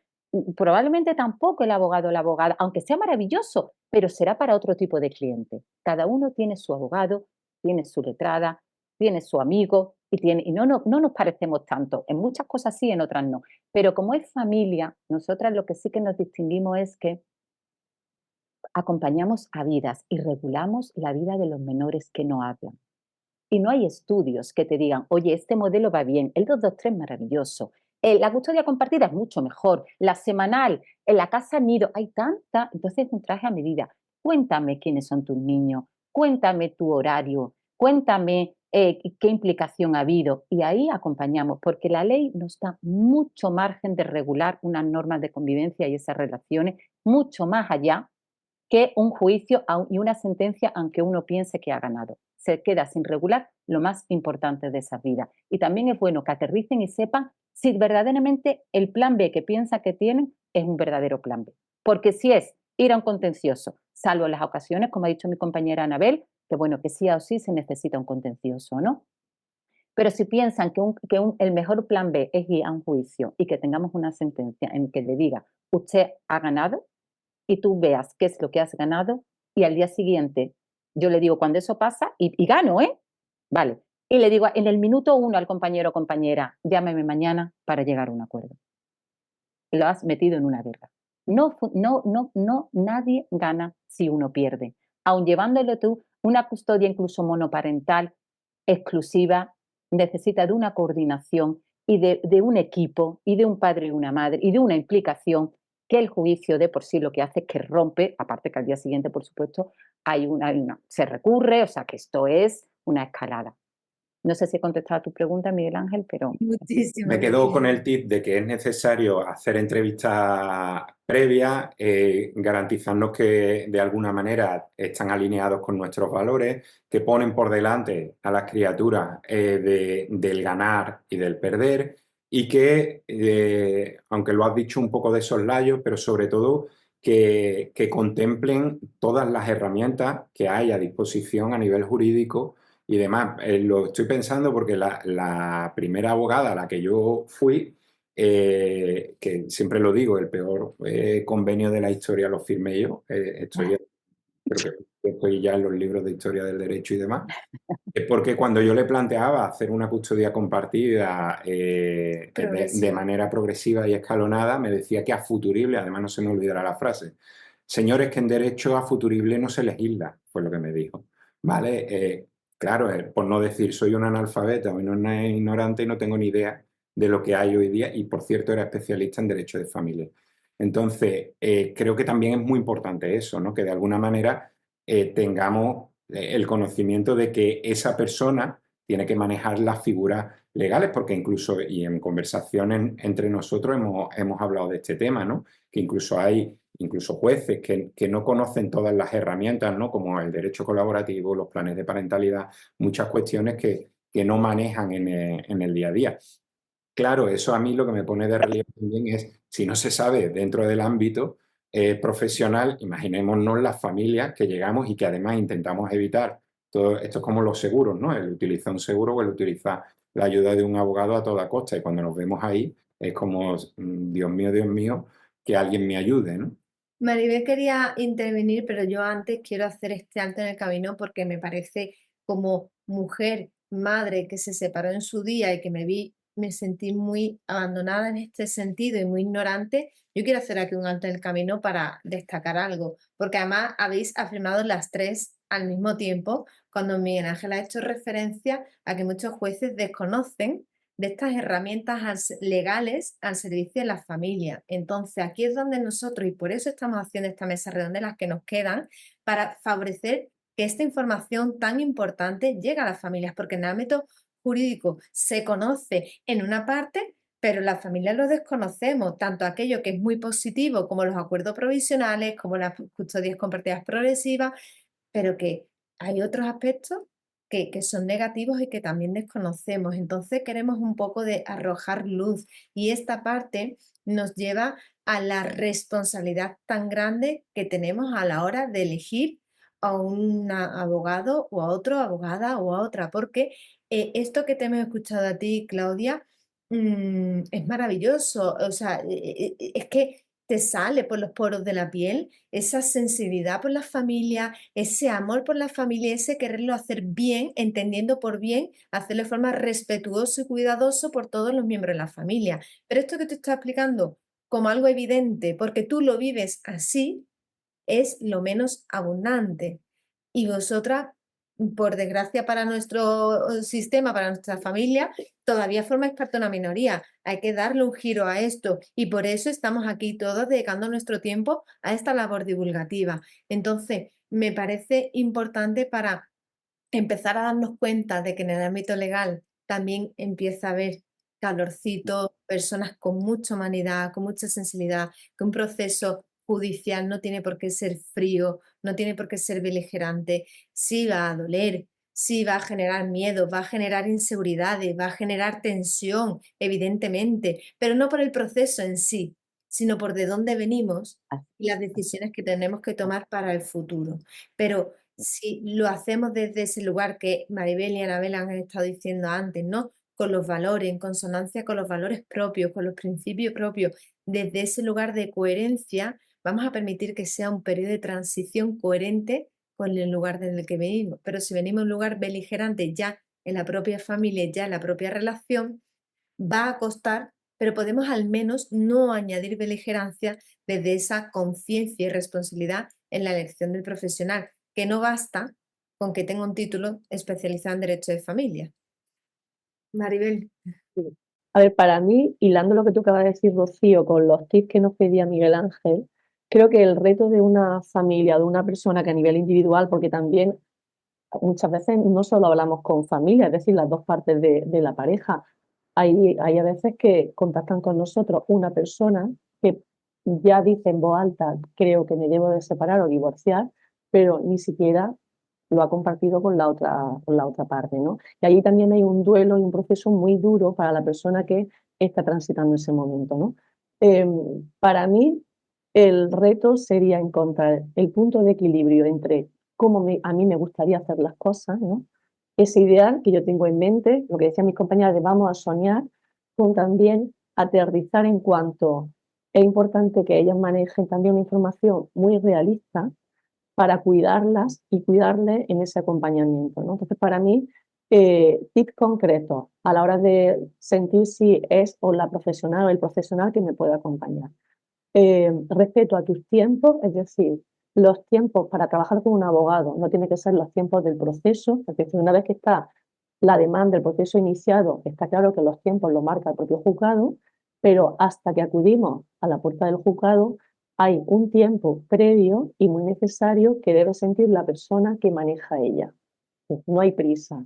probablemente tampoco el abogado o la abogada, aunque sea maravilloso, pero será para otro tipo de cliente. Cada uno tiene su abogado, tiene su letrada, tiene su amigo y no nos parecemos tanto. En muchas cosas sí, en otras no. Pero como es familia, nosotras lo que sí que nos distinguimos es que acompañamos a vidas y regulamos la vida de los menores que no hablan. Y no hay estudios que te digan, oye, este modelo va bien, el 223 es maravilloso, la custodia compartida es mucho mejor, la semanal, en la casa nido, hay tanta, entonces un traje a medida. Cuéntame quiénes son tus niños, cuéntame tu horario, cuéntame qué implicación ha habido. Y ahí acompañamos, porque la ley nos da mucho margen de regular unas normas de convivencia y esas relaciones, mucho más allá que un juicio y una sentencia, aunque uno piense que ha ganado. Se queda sin regular lo más importante de esa vida. Y también es bueno que aterricen y sepan si verdaderamente el plan B que piensan que tienen es un verdadero plan B. Porque si es ir a un contencioso, salvo en las ocasiones, como ha dicho mi compañera Anabel, que bueno, que sí o sí se necesita un contencioso, ¿no? Pero si piensan que el mejor plan B es ir a un juicio y que tengamos una sentencia en que le diga, usted ha ganado, y tú veas qué es lo que has ganado y al día siguiente, yo le digo cuando eso pasa y gano, ¿eh? Vale. Y le digo en el minuto 1 al compañero o compañera, llámeme mañana para llegar a un acuerdo. Lo has metido en una guerra. No, nadie gana si uno pierde. Aun llevándole tú una custodia incluso monoparental exclusiva, necesita de una coordinación y de un equipo y de un padre y una madre y de una implicación que el juicio de por sí lo que hace es que rompe, aparte que al día siguiente, por supuesto, se recurre, o sea que esto es una escalada. No sé si he contestado a tu pregunta, Miguel Ángel, pero... Muchísimo. Me quedo con el tip de que es necesario hacer entrevistas previas, garantizarnos que de alguna manera están alineados con nuestros valores, que ponen por delante a las criaturas del ganar y del perder, y que, aunque lo has dicho un poco de soslayo, pero sobre todo que contemplen todas las herramientas que hay a disposición a nivel jurídico y demás. Lo estoy pensando porque la primera abogada a la que yo fui, que siempre lo digo, el peor convenio de la historia lo firmé yo. Creo que estoy ya en los libros de historia del derecho y demás. Es porque cuando yo le planteaba hacer una custodia compartida de manera progresiva y escalonada, me decía que a futurible, además no se me olvidará la frase, señores, que en derecho a futurible no se legisla, fue lo que me dijo. ¿Vale? Claro, por no decir soy un analfabeta o una ignorante y no tengo ni idea de lo que hay hoy día, y por cierto era especialista en derecho de familia. Entonces, creo que también es muy importante eso, ¿no? Que de alguna manera tengamos el conocimiento de que esa persona tiene que manejar las figuras legales, porque incluso, y en conversaciones entre nosotros hemos hablado de este tema, ¿no? Que incluso hay incluso jueces que no conocen todas las herramientas, ¿no? Como el derecho colaborativo, los planes de parentalidad, muchas cuestiones que no manejan en el día a día. Claro, eso a mí lo que me pone de relieve también es, si no se sabe dentro del ámbito profesional, imaginémonos las familias que llegamos y que además intentamos evitar todo esto. Es como los seguros, ¿no? El utilizar un seguro o el utilizar la ayuda de un abogado a toda costa, y cuando nos vemos ahí es como, Dios mío, que alguien me ayude, ¿no? Maribel quería intervenir, pero yo antes quiero hacer este alto en el camino porque me parece, como mujer, madre que se separó en su día y que me sentí muy abandonada en este sentido y muy ignorante. Yo quiero hacer aquí un alto en el camino para destacar algo, porque además habéis afirmado las tres al mismo tiempo, cuando Miguel Ángel ha hecho referencia a que muchos jueces desconocen de estas herramientas legales al servicio de la familia. Entonces, aquí es donde nosotros, y por eso estamos haciendo esta mesa redonda, las que nos quedan, para favorecer que esta información tan importante llegue a las familias, porque en el ámbito jurídico se conoce en una parte, pero las familias lo desconocemos, tanto aquello que es muy positivo, como los acuerdos provisionales, como las custodias compartidas progresivas, pero que hay otros aspectos que son negativos y que también desconocemos. Entonces queremos un poco de arrojar luz, y esta parte nos lleva a la responsabilidad tan grande que tenemos a la hora de elegir a un abogado o a otro, abogada o a otra, porque esto que te hemos escuchado a ti, Claudia, es maravilloso. O sea, es que te sale por los poros de la piel esa sensibilidad por la familia, ese amor por la familia, ese quererlo hacer bien, entendiendo por bien, hacerlo de forma respetuosa y cuidadoso por todos los miembros de la familia. Pero esto que te estoy explicando como algo evidente, porque tú lo vives así, es lo menos abundante. Y vosotras, por desgracia para nuestro sistema, para nuestra familia, todavía formáis parte de una minoría. Hay que darle un giro a esto, y por eso estamos aquí todos dedicando nuestro tiempo a esta labor divulgativa. Entonces, me parece importante para empezar a darnos cuenta de que en el ámbito legal también empieza a haber calorcito, personas con mucha humanidad, con mucha sensibilidad, que un proceso judicial no tiene por qué ser frío, no tiene por qué ser beligerante. Sí va a doler, sí va a generar miedo, va a generar inseguridades, va a generar tensión, evidentemente, pero no por el proceso en sí, sino por de dónde venimos y las decisiones que tenemos que tomar para el futuro. Pero si lo hacemos desde ese lugar que Maribel y Anabel han estado diciendo antes, ¿no? Con los valores, en consonancia con los valores propios, con los principios propios, desde ese lugar de coherencia, vamos a permitir que sea un periodo de transición coherente con el lugar en el que venimos. Pero si venimos a un lugar beligerante ya en la propia familia, ya en la propia relación, va a costar, pero podemos al menos no añadir beligerancia desde esa conciencia y responsabilidad en la elección del profesional, que no basta con que tenga un título especializado en derecho de familia. Maribel. Sí. A ver, para mí, hilando lo que tú acabas de decir, Rocío, con los tips que nos pedía Miguel Ángel, creo que el reto de una familia, de una persona que a nivel individual, porque también muchas veces no solo hablamos con familia, es decir, las dos partes de la pareja. Hay a veces que contactan con nosotros una persona que ya dice en voz alta, creo que me debo de separar o divorciar, pero ni siquiera lo ha compartido con la otra parte, ¿no? Y allí también hay un duelo y un proceso muy duro para la persona que está transitando ese momento, ¿no? Para mí, el reto sería encontrar el punto de equilibrio entre cómo a mí me gustaría hacer las cosas, ¿no? Ese ideal que yo tengo en mente, lo que decían mis compañeras de vamos a soñar, con también aterrizar en cuanto es importante que ellas manejen también una información muy realista para cuidarlas y cuidarles en ese acompañamiento, ¿no? Entonces, para mí, tips concretos a la hora de sentir si es o la profesional o el profesional que me puede acompañar. Respeto a tus tiempos, es decir, los tiempos para trabajar con un abogado no tiene que ser los tiempos del proceso, es decir, una vez que está la demanda, el proceso iniciado, está claro que los tiempos los marca el propio juzgado, pero hasta que acudimos a la puerta del juzgado hay un tiempo previo y muy necesario que debe sentir la persona que maneja ella. No hay prisa,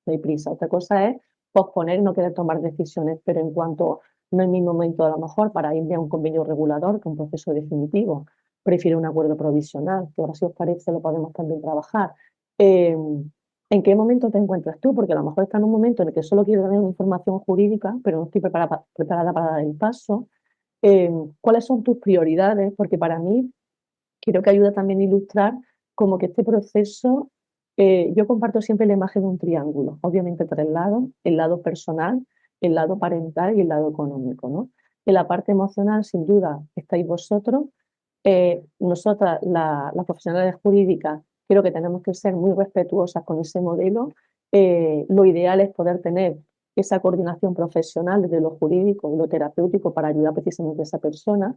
no hay prisa. Otra cosa es posponer y no querer tomar decisiones, pero en cuanto no es mi momento a lo mejor para irme a un convenio regulador, que es un proceso definitivo, prefiere un acuerdo provisional, que ahora si os parece lo podemos también trabajar. ¿En qué momento te encuentras tú? Porque a lo mejor está en un momento en el que solo quiero tener una información jurídica, pero no estoy preparada para dar el paso. ¿Cuáles son tus prioridades? Porque para mí creo que ayuda también a ilustrar como que este proceso, yo comparto siempre la imagen de un triángulo, obviamente tres lados, el lado personal, el lado parental y el lado económico, ¿no? En la parte emocional, sin duda, estáis vosotros. Nosotras, las profesionales jurídicas, creo que tenemos que ser muy respetuosas con ese modelo. Lo ideal es poder tener esa coordinación profesional desde lo jurídico y lo terapéutico para ayudar precisamente a esa persona.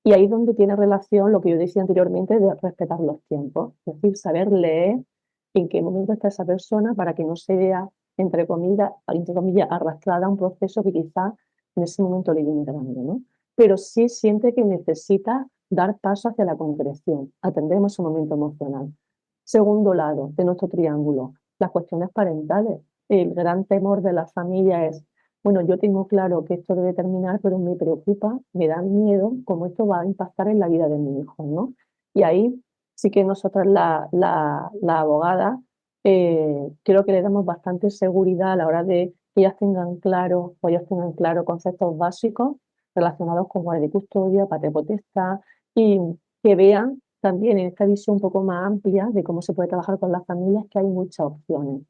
Y ahí es donde tiene relación lo que yo decía anteriormente de respetar los tiempos, es decir, saber leer en qué momento está esa persona para que no se vea, entre comillas, arrastrada a un proceso que quizá en ese momento le viene grande, ¿no? Pero sí siente que necesita dar paso hacia la concreción, atendemos ese momento emocional. Segundo lado de nuestro triángulo, las cuestiones parentales. El gran temor de la familia es, bueno, yo tengo claro que esto debe terminar, pero me preocupa, me da miedo cómo esto va a impactar en la vida de mi hijo, ¿no? Y ahí sí que nosotras, la abogada, creo que le damos bastante seguridad a la hora de que ellas tengan claro, o ellos tengan claro conceptos básicos relacionados con guardia y custodia, patria potestad, y que vean también en esta visión un poco más amplia de cómo se puede trabajar con las familias, que hay muchas opciones.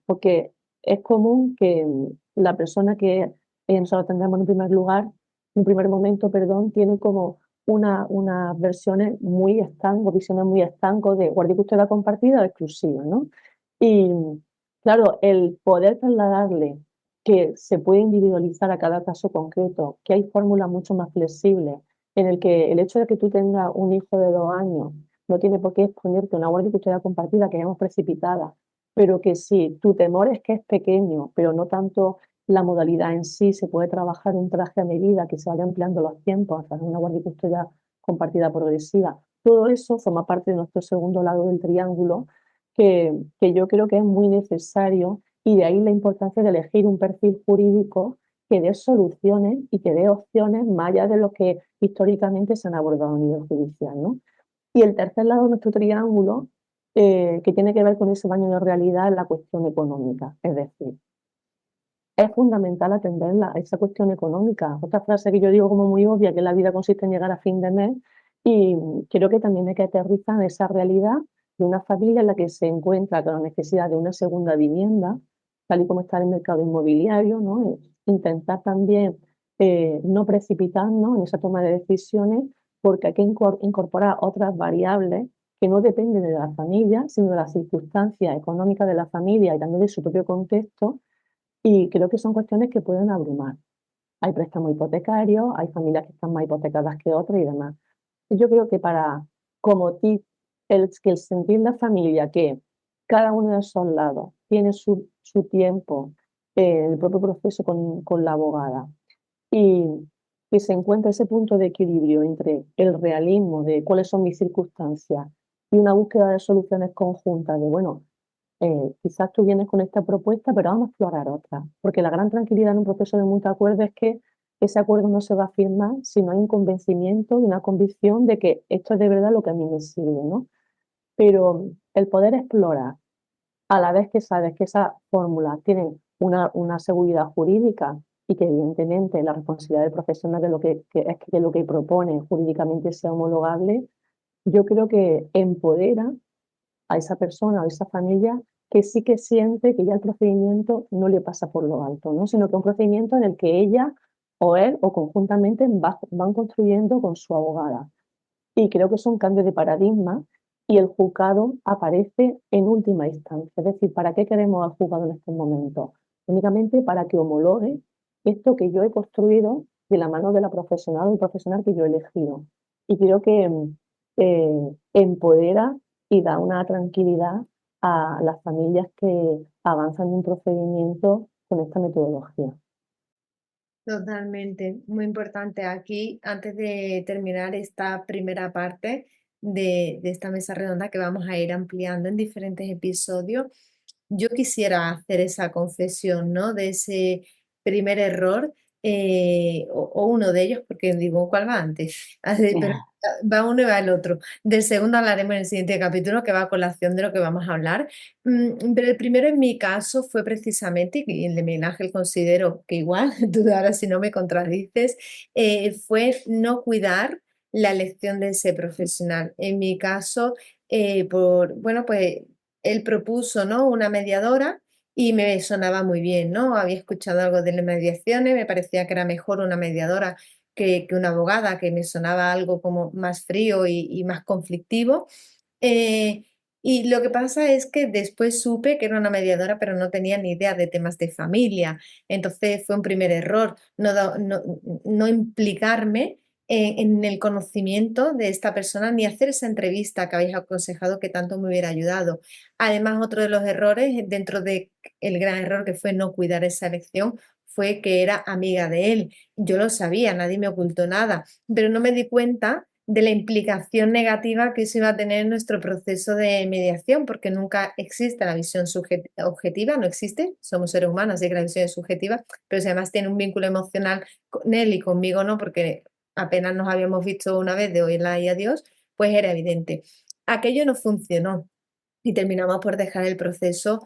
Porque es común que la persona que nosotros tendremos en primer lugar, en un primer momento, perdón, tiene como unas versiones muy estancos, visiones muy estancos de guardia y custodia compartida o exclusiva, ¿no? Y claro, el poder trasladarle que se puede individualizar a cada caso concreto, que hay fórmulas mucho más flexibles, en el que el hecho de que tú tengas un hijo de 2 años no tiene por qué exponerte a una guardia y custodia compartida que vemos precipitada, pero que si tu temor es que es pequeño, pero no tanto la modalidad en sí, se puede trabajar un traje a medida que se vaya ampliando los tiempos hasta una guardia y custodia compartida progresiva. Todo eso forma parte de nuestro segundo lado del triángulo, que yo creo que es muy necesario, y de ahí la importancia de elegir un perfil jurídico que dé soluciones y que dé opciones más allá de lo que históricamente se han abordado a nivel judicial, ¿no? Y el tercer lado de nuestro triángulo, que tiene que ver con ese baño de realidad, es la cuestión económica. Es decir, es fundamental atender esa cuestión económica. Otra frase que yo digo como muy obvia, que la vida consiste en llegar a fin de mes, y creo que también hay que aterrizar en esa realidad de una familia en la que se encuentra con la necesidad de una segunda vivienda, tal y como está el mercado inmobiliario, ¿no? Intentar también no precipitarnos en esa toma de decisiones, porque hay que incorporar otras variables que no dependen de la familia, sino de las circunstancias económicas de la familia y también de su propio contexto, y creo que son cuestiones que pueden abrumar. Hay préstamos hipotecarios, hay familias que están más hipotecadas que otras y demás. Y yo creo que para, como tip, que el sentir la familia que cada uno de esos lados tiene su tiempo, el propio proceso con la abogada, y que se encuentra ese punto de equilibrio entre el realismo de cuáles son mis circunstancias y una búsqueda de soluciones conjuntas de, bueno, quizás tú vienes con esta propuesta, pero vamos a explorar otra. Porque la gran tranquilidad en un proceso de mutuo acuerdo es que ese acuerdo no se va a firmar si no hay un convencimiento y una convicción de que esto es de verdad lo que a mí me sirve, ¿no? Pero el poder explorar, a la vez que sabes que esa fórmula tiene una seguridad jurídica y que evidentemente la responsabilidad del profesional de lo es que lo que propone jurídicamente sea homologable, yo creo que empodera a esa persona o a esa familia que sí que siente que ya el procedimiento no le pasa por lo alto, ¿no? Sino que es un procedimiento en el que ella o él o conjuntamente van construyendo con su abogada. Y creo que es un cambio de paradigma, y el juzgado aparece en última instancia. Es decir, ¿para qué queremos al juzgado en estos momentos? Únicamente para que homologue esto que yo he construido de la mano de la profesional o el profesional que yo he elegido. Y creo que empodera y da una tranquilidad a las familias que avanzan en un procedimiento con esta metodología. Totalmente, muy importante. Aquí, antes de terminar esta primera parte de esta mesa redonda que vamos a ir ampliando en diferentes episodios, yo quisiera hacer esa confesión, ¿no? De ese primer error o uno de ellos, porque digo, ¿cuál va antes? Así, pero va uno y va el otro. Del segundo hablaremos en el siguiente capítulo, que va a colación de lo que vamos a hablar. Pero el primero en mi caso fue precisamente, y el de Miguel Ángel considero que igual, tú ahora si no me contradices, fue no cuidar la elección de ese profesional. En mi caso, bueno, pues él propuso, ¿no? Una mediadora y me sonaba muy bien, ¿no? Había escuchado algo de las mediaciones, me parecía que era mejor una mediadora que una abogada, que me sonaba algo como más frío y más conflictivo. Eh, y lo que pasa es que después supe que era una mediadora, pero no tenía ni idea de temas de familia. Entonces fue un primer error no implicarme en el conocimiento de esta persona ni hacer esa entrevista que habéis aconsejado que tanto me hubiera ayudado. Además, otro de los errores, dentro de el gran error que fue no cuidar esa elección, fue que era amiga de él. Yo lo sabía, nadie me ocultó nada, pero no me di cuenta de la implicación negativa que eso iba a tener en nuestro proceso de mediación, porque nunca existe la visión objetiva, no existe, somos seres humanos, así que la visión es subjetiva, pero si además tiene un vínculo emocional con él y conmigo no, porque apenas nos habíamos visto una vez de hola y adiós, pues era evidente. Aquello no funcionó y terminamos por dejar el proceso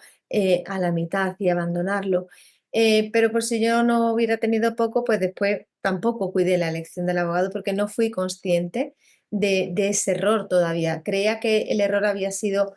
a la mitad y abandonarlo. Pero por si yo no hubiera tenido poco, pues después tampoco cuidé la elección del abogado porque no fui consciente de ese error todavía. Creía que el error había sido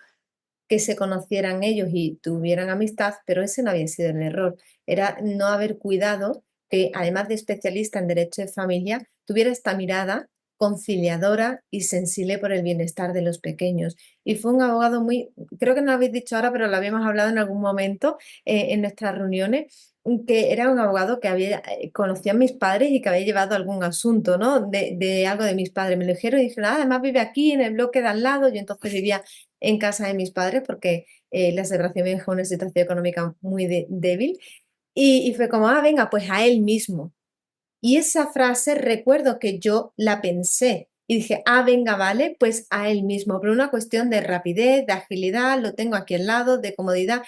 que se conocieran ellos y tuvieran amistad, pero ese no había sido el error. Era no haber cuidado que, además de especialista en derecho de familia, tuviera esta mirada conciliadora y sensible por el bienestar de los pequeños. Y fue un abogado muy, creo que no lo habéis dicho ahora, pero lo habíamos hablado en algún momento en nuestras reuniones, que era un abogado que había, conocía a mis padres y que había llevado algún asunto, ¿no? De algo de mis padres. Me lo dijeron y dijeron, además vive aquí en el bloque de al lado. Yo entonces vivía en casa de mis padres porque la separación me dejó una situación económica muy débil. Y fue como, venga, pues a él mismo. Y esa frase recuerdo que yo la pensé y dije, venga, vale, pues a él mismo, pero una cuestión de rapidez, de agilidad, lo tengo aquí al lado, de comodidad.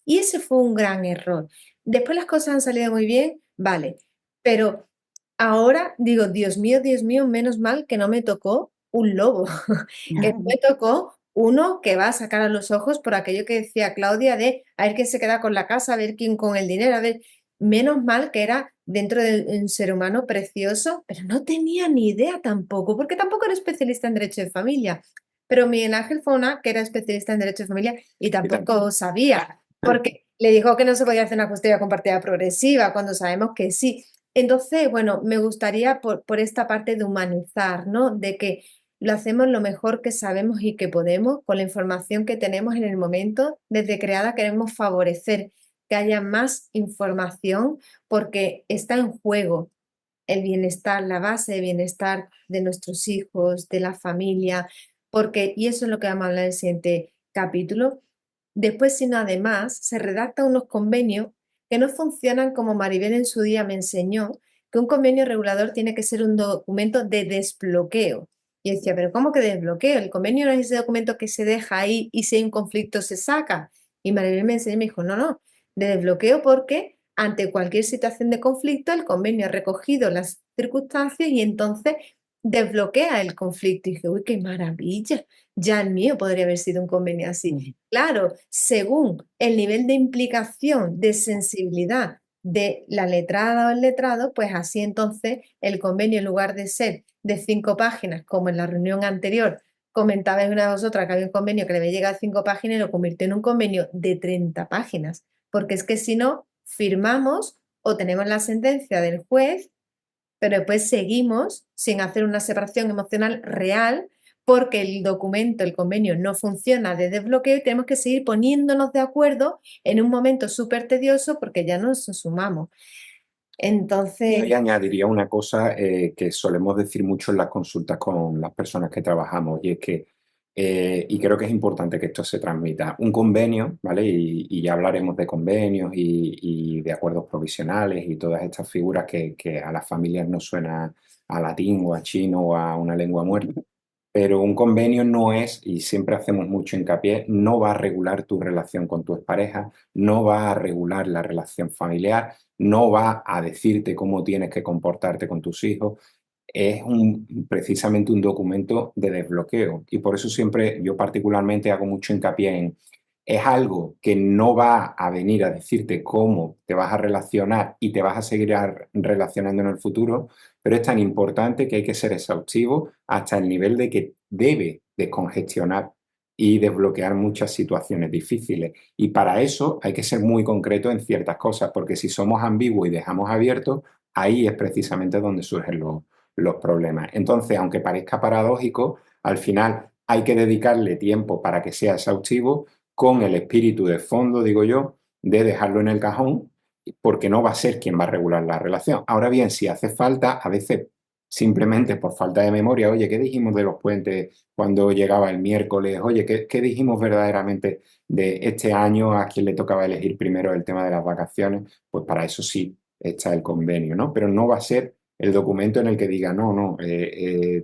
Y ese fue un gran error. Después las cosas han salido muy bien, vale, pero ahora digo, Dios mío, menos mal que no me tocó un lobo, que no me tocó uno que va a sacar a los ojos por aquello que decía Claudia de a ver quién se queda con la casa, a ver quién con el dinero, a ver, menos mal que era dentro de un ser humano precioso, pero no tenía ni idea tampoco, porque tampoco era especialista en derecho de familia. Pero Miguel Ángel Fona, que era especialista en derecho de familia, y tampoco sabía, porque le dijo que no se podía hacer una custodia compartida progresiva, cuando sabemos que sí. Entonces, bueno, me gustaría por esta parte de humanizar, ¿no? De que lo hacemos lo mejor que sabemos y que podemos con la información que tenemos en el momento. Desde Creada queremos favorecer que haya más información porque está en juego el bienestar, la base de bienestar de nuestros hijos, de la familia, porque, y eso es lo que vamos a hablar en el siguiente capítulo, después, sino además, se redactan unos convenios que no funcionan como Maribel en su día me enseñó, que un convenio regulador tiene que ser un documento de desbloqueo. Y decía, pero ¿cómo que desbloqueo? El convenio no es ese documento que se deja ahí y si hay un conflicto se saca. Y Maribel me enseñó y me dijo, no, de desbloqueo porque ante cualquier situación de conflicto el convenio ha recogido las circunstancias y entonces desbloquea el conflicto. Y dije, uy, qué maravilla, ya el mío podría haber sido un convenio así. Claro, según el nivel de implicación, de sensibilidad de la letrada o el letrado, pues así entonces el convenio, en lugar de ser de 5 páginas, como en la reunión anterior, comentabais una de vosotras que había un convenio que le había llegado a 5 páginas y lo convirtió en un convenio de 30 páginas, porque es que si no, firmamos o tenemos la sentencia del juez, pero después seguimos sin hacer una separación emocional real porque el documento, el convenio no funciona de desbloqueo y tenemos que seguir poniéndonos de acuerdo en un momento súper tedioso porque ya nos sumamos. Y Entonces, ahí añadiría una cosa que solemos decir mucho en las consultas con las personas que trabajamos, y es que, y creo que es importante que esto se transmita, un convenio, ¿vale? Y ya hablaremos de convenios y de acuerdos provisionales y todas estas figuras que a las familias nos suena a latín o a chino o a una lengua muerta. pero un convenio no es, y siempre hacemos mucho hincapié, no va a regular tu relación con tu expareja, no va a regular la relación familiar, no va a decirte cómo tienes que comportarte con tus hijos. Es precisamente un documento de desbloqueo y por eso siempre yo particularmente hago mucho hincapié en es algo que no va a venir a decirte cómo te vas a relacionar y te vas a seguir relacionando en el futuro, pero es tan importante que hay que ser exhaustivo hasta el nivel de que debe descongestionar y desbloquear muchas situaciones difíciles. Y para eso hay que ser muy concreto en ciertas cosas, porque si somos ambiguos y dejamos abiertos, ahí es precisamente donde surgen los problemas. Entonces, aunque parezca paradójico, al final hay que dedicarle tiempo para que sea exhaustivo con el espíritu de fondo, digo yo, de dejarlo en el cajón, porque no va a ser quien va a regular la relación. Ahora bien, si hace falta, a veces simplemente por falta de memoria, oye, ¿qué dijimos de los puentes cuando llegaba el miércoles? Oye, ¿qué dijimos verdaderamente de este año a quien le tocaba elegir primero el tema de las vacaciones? Pues para eso sí está el convenio, ¿no? Pero no va a ser el documento en el que diga, no,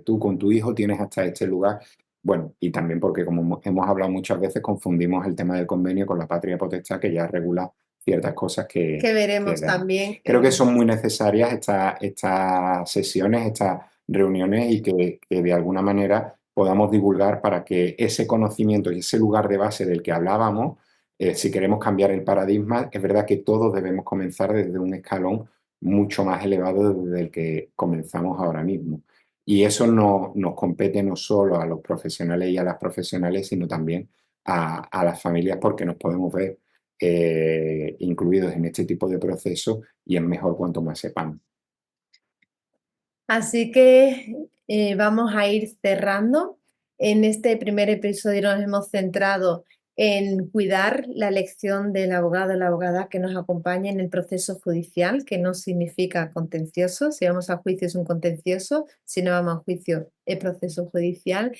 tú con tu hijo tienes hasta este lugar. Bueno, y también porque como hemos hablado muchas veces, confundimos el tema del convenio con la patria potestad, que ya regula ciertas cosas Que veremos da. también. Creo que son muy necesarias estas sesiones, estas reuniones y que de alguna manera podamos divulgar para que ese conocimiento y ese lugar de base del que hablábamos, si queremos cambiar el paradigma, es verdad que todos debemos comenzar desde un escalón mucho más elevado desde el que comenzamos ahora mismo. Y eso no, nos compete no solo a los profesionales y a las profesionales, sino también a las familias, porque nos podemos ver incluidos en este tipo de procesos y es mejor cuanto más sepamos. Así que vamos a ir cerrando. En este primer episodio nos hemos centrado en cuidar la elección del abogado o la abogada que nos acompañe en el proceso judicial, que no significa contencioso. Si vamos a juicio es un contencioso, si no vamos a juicio es proceso judicial.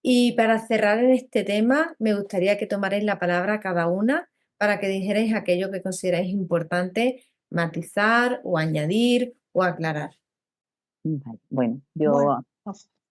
Y para cerrar en este tema, me gustaría que tomarais la palabra cada una para que dijerais aquello que consideráis importante matizar o añadir o aclarar. Vale, bueno, Bueno,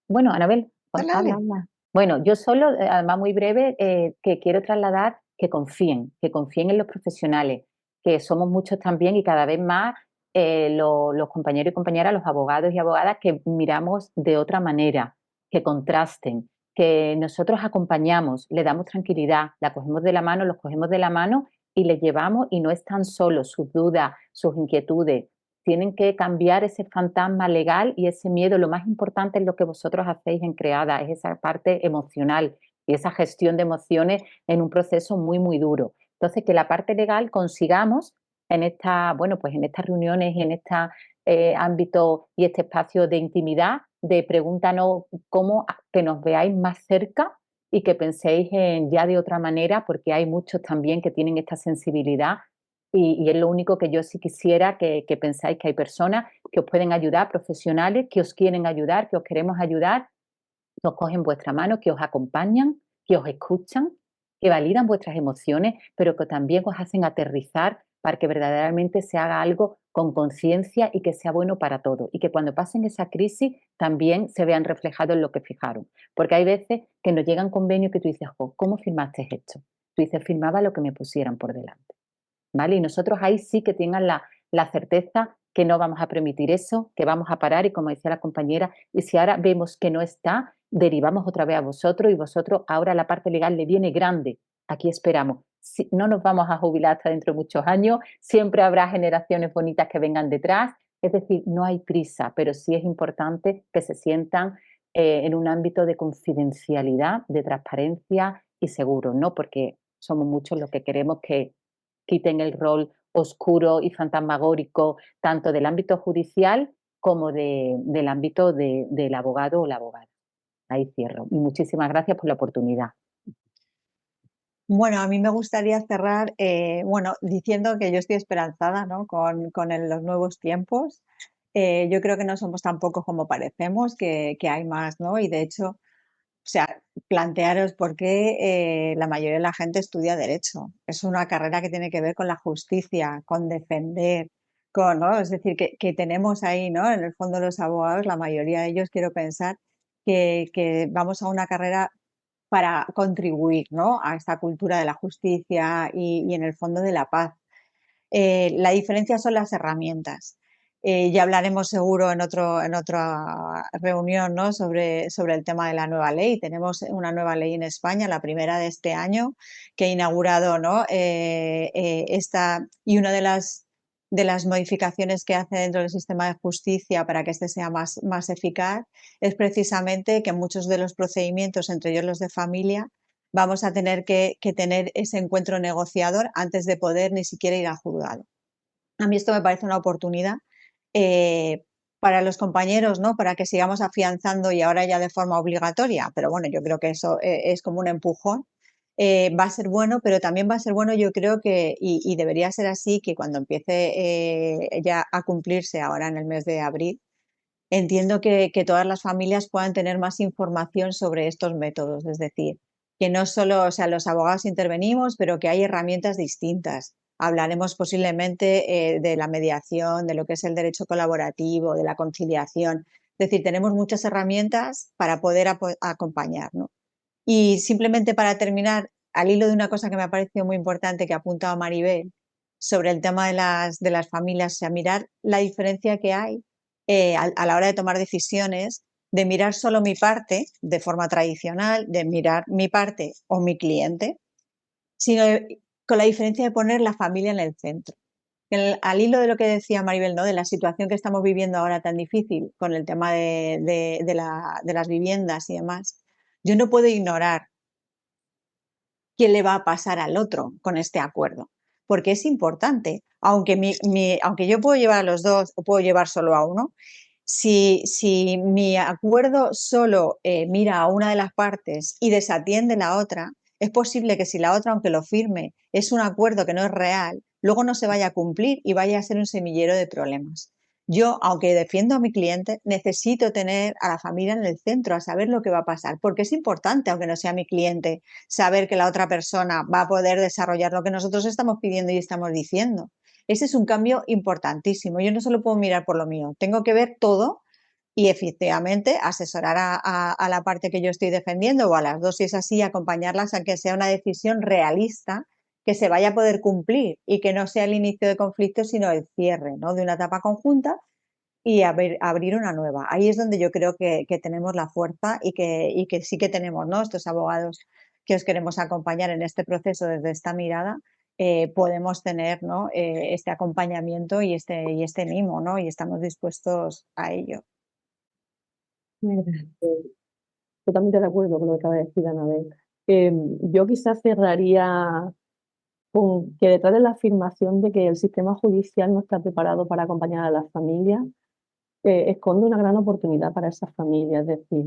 bueno, Anabel, dale, habla, dale. habla. Bueno, yo solo, además muy breve, que quiero trasladar que confíen en los profesionales, que somos muchos también y cada vez más los compañeros y compañeras, los abogados y abogadas que miramos de otra manera, que contrasten, que nosotros acompañamos, le damos tranquilidad, la cogemos de la mano, los cogemos de la mano y les llevamos y no están solos, sus dudas, sus inquietudes. Tienen que cambiar ese fantasma legal y ese miedo. Lo más importante es lo que vosotros hacéis en Creada, es esa parte emocional y esa gestión de emociones en un proceso muy, muy duro. Entonces, que la parte legal consigamos en pues en estas reuniones y en este ámbito y este espacio de intimidad, de pregúntanos cómo que nos veáis más cerca y que penséis en ya de otra manera, porque hay muchos también que tienen esta sensibilidad y es lo único que yo sí quisiera que pensáis que hay personas que os pueden ayudar, profesionales que os quieren ayudar, que os queremos ayudar, que os cogen vuestra mano, que os acompañan, que os escuchan, que validan vuestras emociones, pero que también os hacen aterrizar para que verdaderamente se haga algo con conciencia y que sea bueno para todos. Y que cuando pasen esa crisis también se vean reflejados en lo que fijaron. Porque hay veces que nos llegan convenios que tú dices, "Jo, ¿cómo firmaste esto?". Tú dices, firmaba lo que me pusieran por delante. ¿Vale? Y nosotros ahí sí que tengan la certeza que no vamos a permitir eso, que vamos a parar y como decía la compañera, y si ahora vemos que no está, derivamos otra vez a vosotros y vosotros ahora la parte legal le viene grande. Aquí esperamos. No nos vamos a jubilar hasta dentro de muchos años, siempre habrá generaciones bonitas que vengan detrás, es decir, no hay prisa, pero sí es importante que se sientan en un ámbito de confidencialidad, de transparencia y seguro, ¿no? Porque somos muchos los que queremos que quiten el rol oscuro y fantasmagórico tanto del ámbito judicial como del ámbito del abogado o la abogada. Ahí cierro. Y muchísimas gracias por la oportunidad. Bueno, a mí me gustaría cerrar, diciendo que yo estoy esperanzada, ¿no? con los nuevos tiempos. Yo creo que no somos tan pocos como parecemos, que hay más, ¿no? Y de hecho, o sea, plantearos por qué la mayoría de la gente estudia derecho. Es una carrera que tiene que ver con la justicia, con defender, ¿no? Es decir, que tenemos ahí, ¿no? En el fondo los abogados, la mayoría de ellos quiero pensar que vamos a una carrera para contribuir, ¿no?, a esta cultura de la justicia y en el fondo de la paz. La diferencia son las herramientas. Ya hablaremos seguro en otra reunión, ¿no?, sobre el tema de la nueva ley. Tenemos una nueva ley en España, la primera de este año, que ha inaugurado, ¿no?, y una de las modificaciones que hace dentro del sistema de justicia para que este sea más eficaz es precisamente que muchos de los procedimientos, entre ellos los de familia, vamos a tener que tener ese encuentro negociador antes de poder ni siquiera ir al juzgado. A mí esto me parece una oportunidad para los compañeros, ¿no?, para que sigamos afianzando, y ahora ya de forma obligatoria, pero bueno, yo creo que eso es como un empujón. Va a ser bueno, pero también va a ser bueno, yo creo que, y debería ser así, que cuando empiece ya a cumplirse ahora en el mes de abril, entiendo que todas las familias puedan tener más información sobre estos métodos, es decir, que no solo, o sea, los abogados intervenimos, pero que hay herramientas distintas. Hablaremos posiblemente de la mediación, de lo que es el derecho colaborativo, de la conciliación. Es decir, tenemos muchas herramientas para poder acompañar, ¿no? Y simplemente para terminar, al hilo de una cosa que me ha parecido muy importante que ha apuntado Maribel sobre el tema de las familias, o sea, mirar la diferencia que hay a la hora de tomar decisiones, de mirar solo mi parte de forma tradicional, de mirar mi parte o mi cliente, sino con la diferencia de poner la familia en el centro. Al hilo de lo que decía Maribel, ¿no?, de la situación que estamos viviendo ahora tan difícil con el tema de las viviendas y demás, yo no puedo ignorar qué le va a pasar al otro con este acuerdo, porque es importante. Aunque yo puedo llevar a los dos o puedo llevar solo a uno, si mi acuerdo solo mira a una de las partes y desatiende la otra, es posible que si la otra, aunque lo firme, es un acuerdo que no es real, luego no se vaya a cumplir y vaya a ser un semillero de problemas. Yo, aunque defiendo a mi cliente, necesito tener a la familia en el centro, a saber lo que va a pasar, porque es importante, aunque no sea mi cliente, saber que la otra persona va a poder desarrollar lo que nosotros estamos pidiendo y estamos diciendo. Ese es un cambio importantísimo. Yo no solo puedo mirar por lo mío, tengo que ver todo y efectivamente asesorar a la parte que yo estoy defendiendo o a las dos, si es así, acompañarlas a que sea una decisión realista, que se vaya a poder cumplir y que no sea el inicio de conflicto, sino el cierre, ¿no?, de una etapa conjunta y abrir una nueva. Ahí es donde yo creo que tenemos la fuerza y que sí que tenemos, ¿no?, estos abogados que os queremos acompañar en este proceso desde esta mirada, podemos tener, ¿no?, este acompañamiento y este mimo, ¿no?, y estamos dispuestos a ello. Totalmente de acuerdo con lo que acaba de decir Anabel. Yo quizás cerraría con que detrás de la afirmación de que el sistema judicial no está preparado para acompañar a las familias, esconde una gran oportunidad para esas familias. Es decir,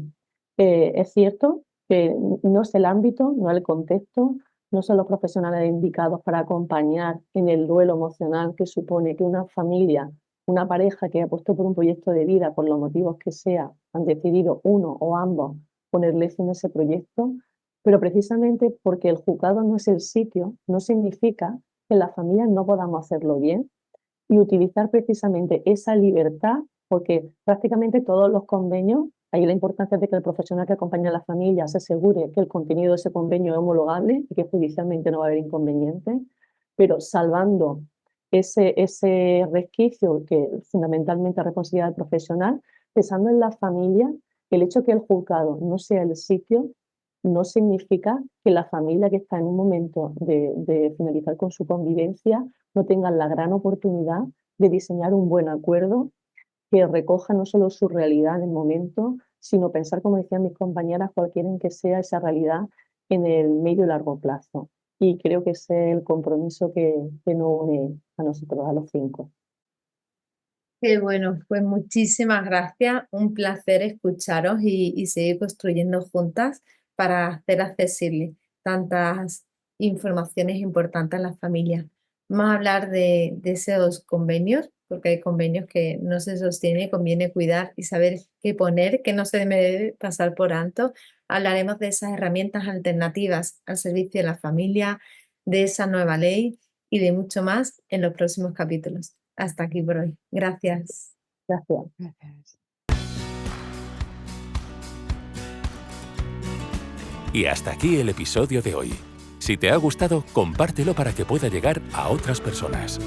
es cierto que no es el ámbito, no es el contexto, no son los profesionales indicados para acompañar en el duelo emocional que supone que una familia, una pareja que ha puesto por un proyecto de vida, por los motivos que sea, han decidido uno o ambos ponerle fin a ese proyecto, pero precisamente porque el juzgado no es el sitio, no significa que las familias no podamos hacerlo bien y utilizar precisamente esa libertad, porque prácticamente todos los convenios, ahí la importancia de que el profesional que acompaña a la familia se asegure que el contenido de ese convenio es homologable y que judicialmente no va a haber inconvenientes, pero salvando ese resquicio que fundamentalmente es responsabilidad del profesional, pensando en la familia, el hecho de que el juzgado no sea el sitio no significa que la familia que está en un momento de finalizar con su convivencia no tenga la gran oportunidad de diseñar un buen acuerdo que recoja no solo su realidad en el momento, sino pensar, como decían mis compañeras, cuál quieren que sea esa realidad en el medio y largo plazo. Y creo que ese es el compromiso que nos une a nosotros, a los 5. Qué bueno, pues muchísimas gracias. Un placer escucharos y seguir construyendo juntas para hacer accesible tantas informaciones importantes a las familias. Vamos a hablar de esos convenios, porque hay convenios que no se sostienen, conviene cuidar y saber qué poner, que no se debe pasar por alto. Hablaremos de esas herramientas alternativas al servicio de la familia, de esa nueva ley y de mucho más en los próximos capítulos. Hasta aquí por hoy. Gracias. Gracias. Gracias. Y hasta aquí el episodio de hoy. Si te ha gustado, compártelo para que pueda llegar a otras personas.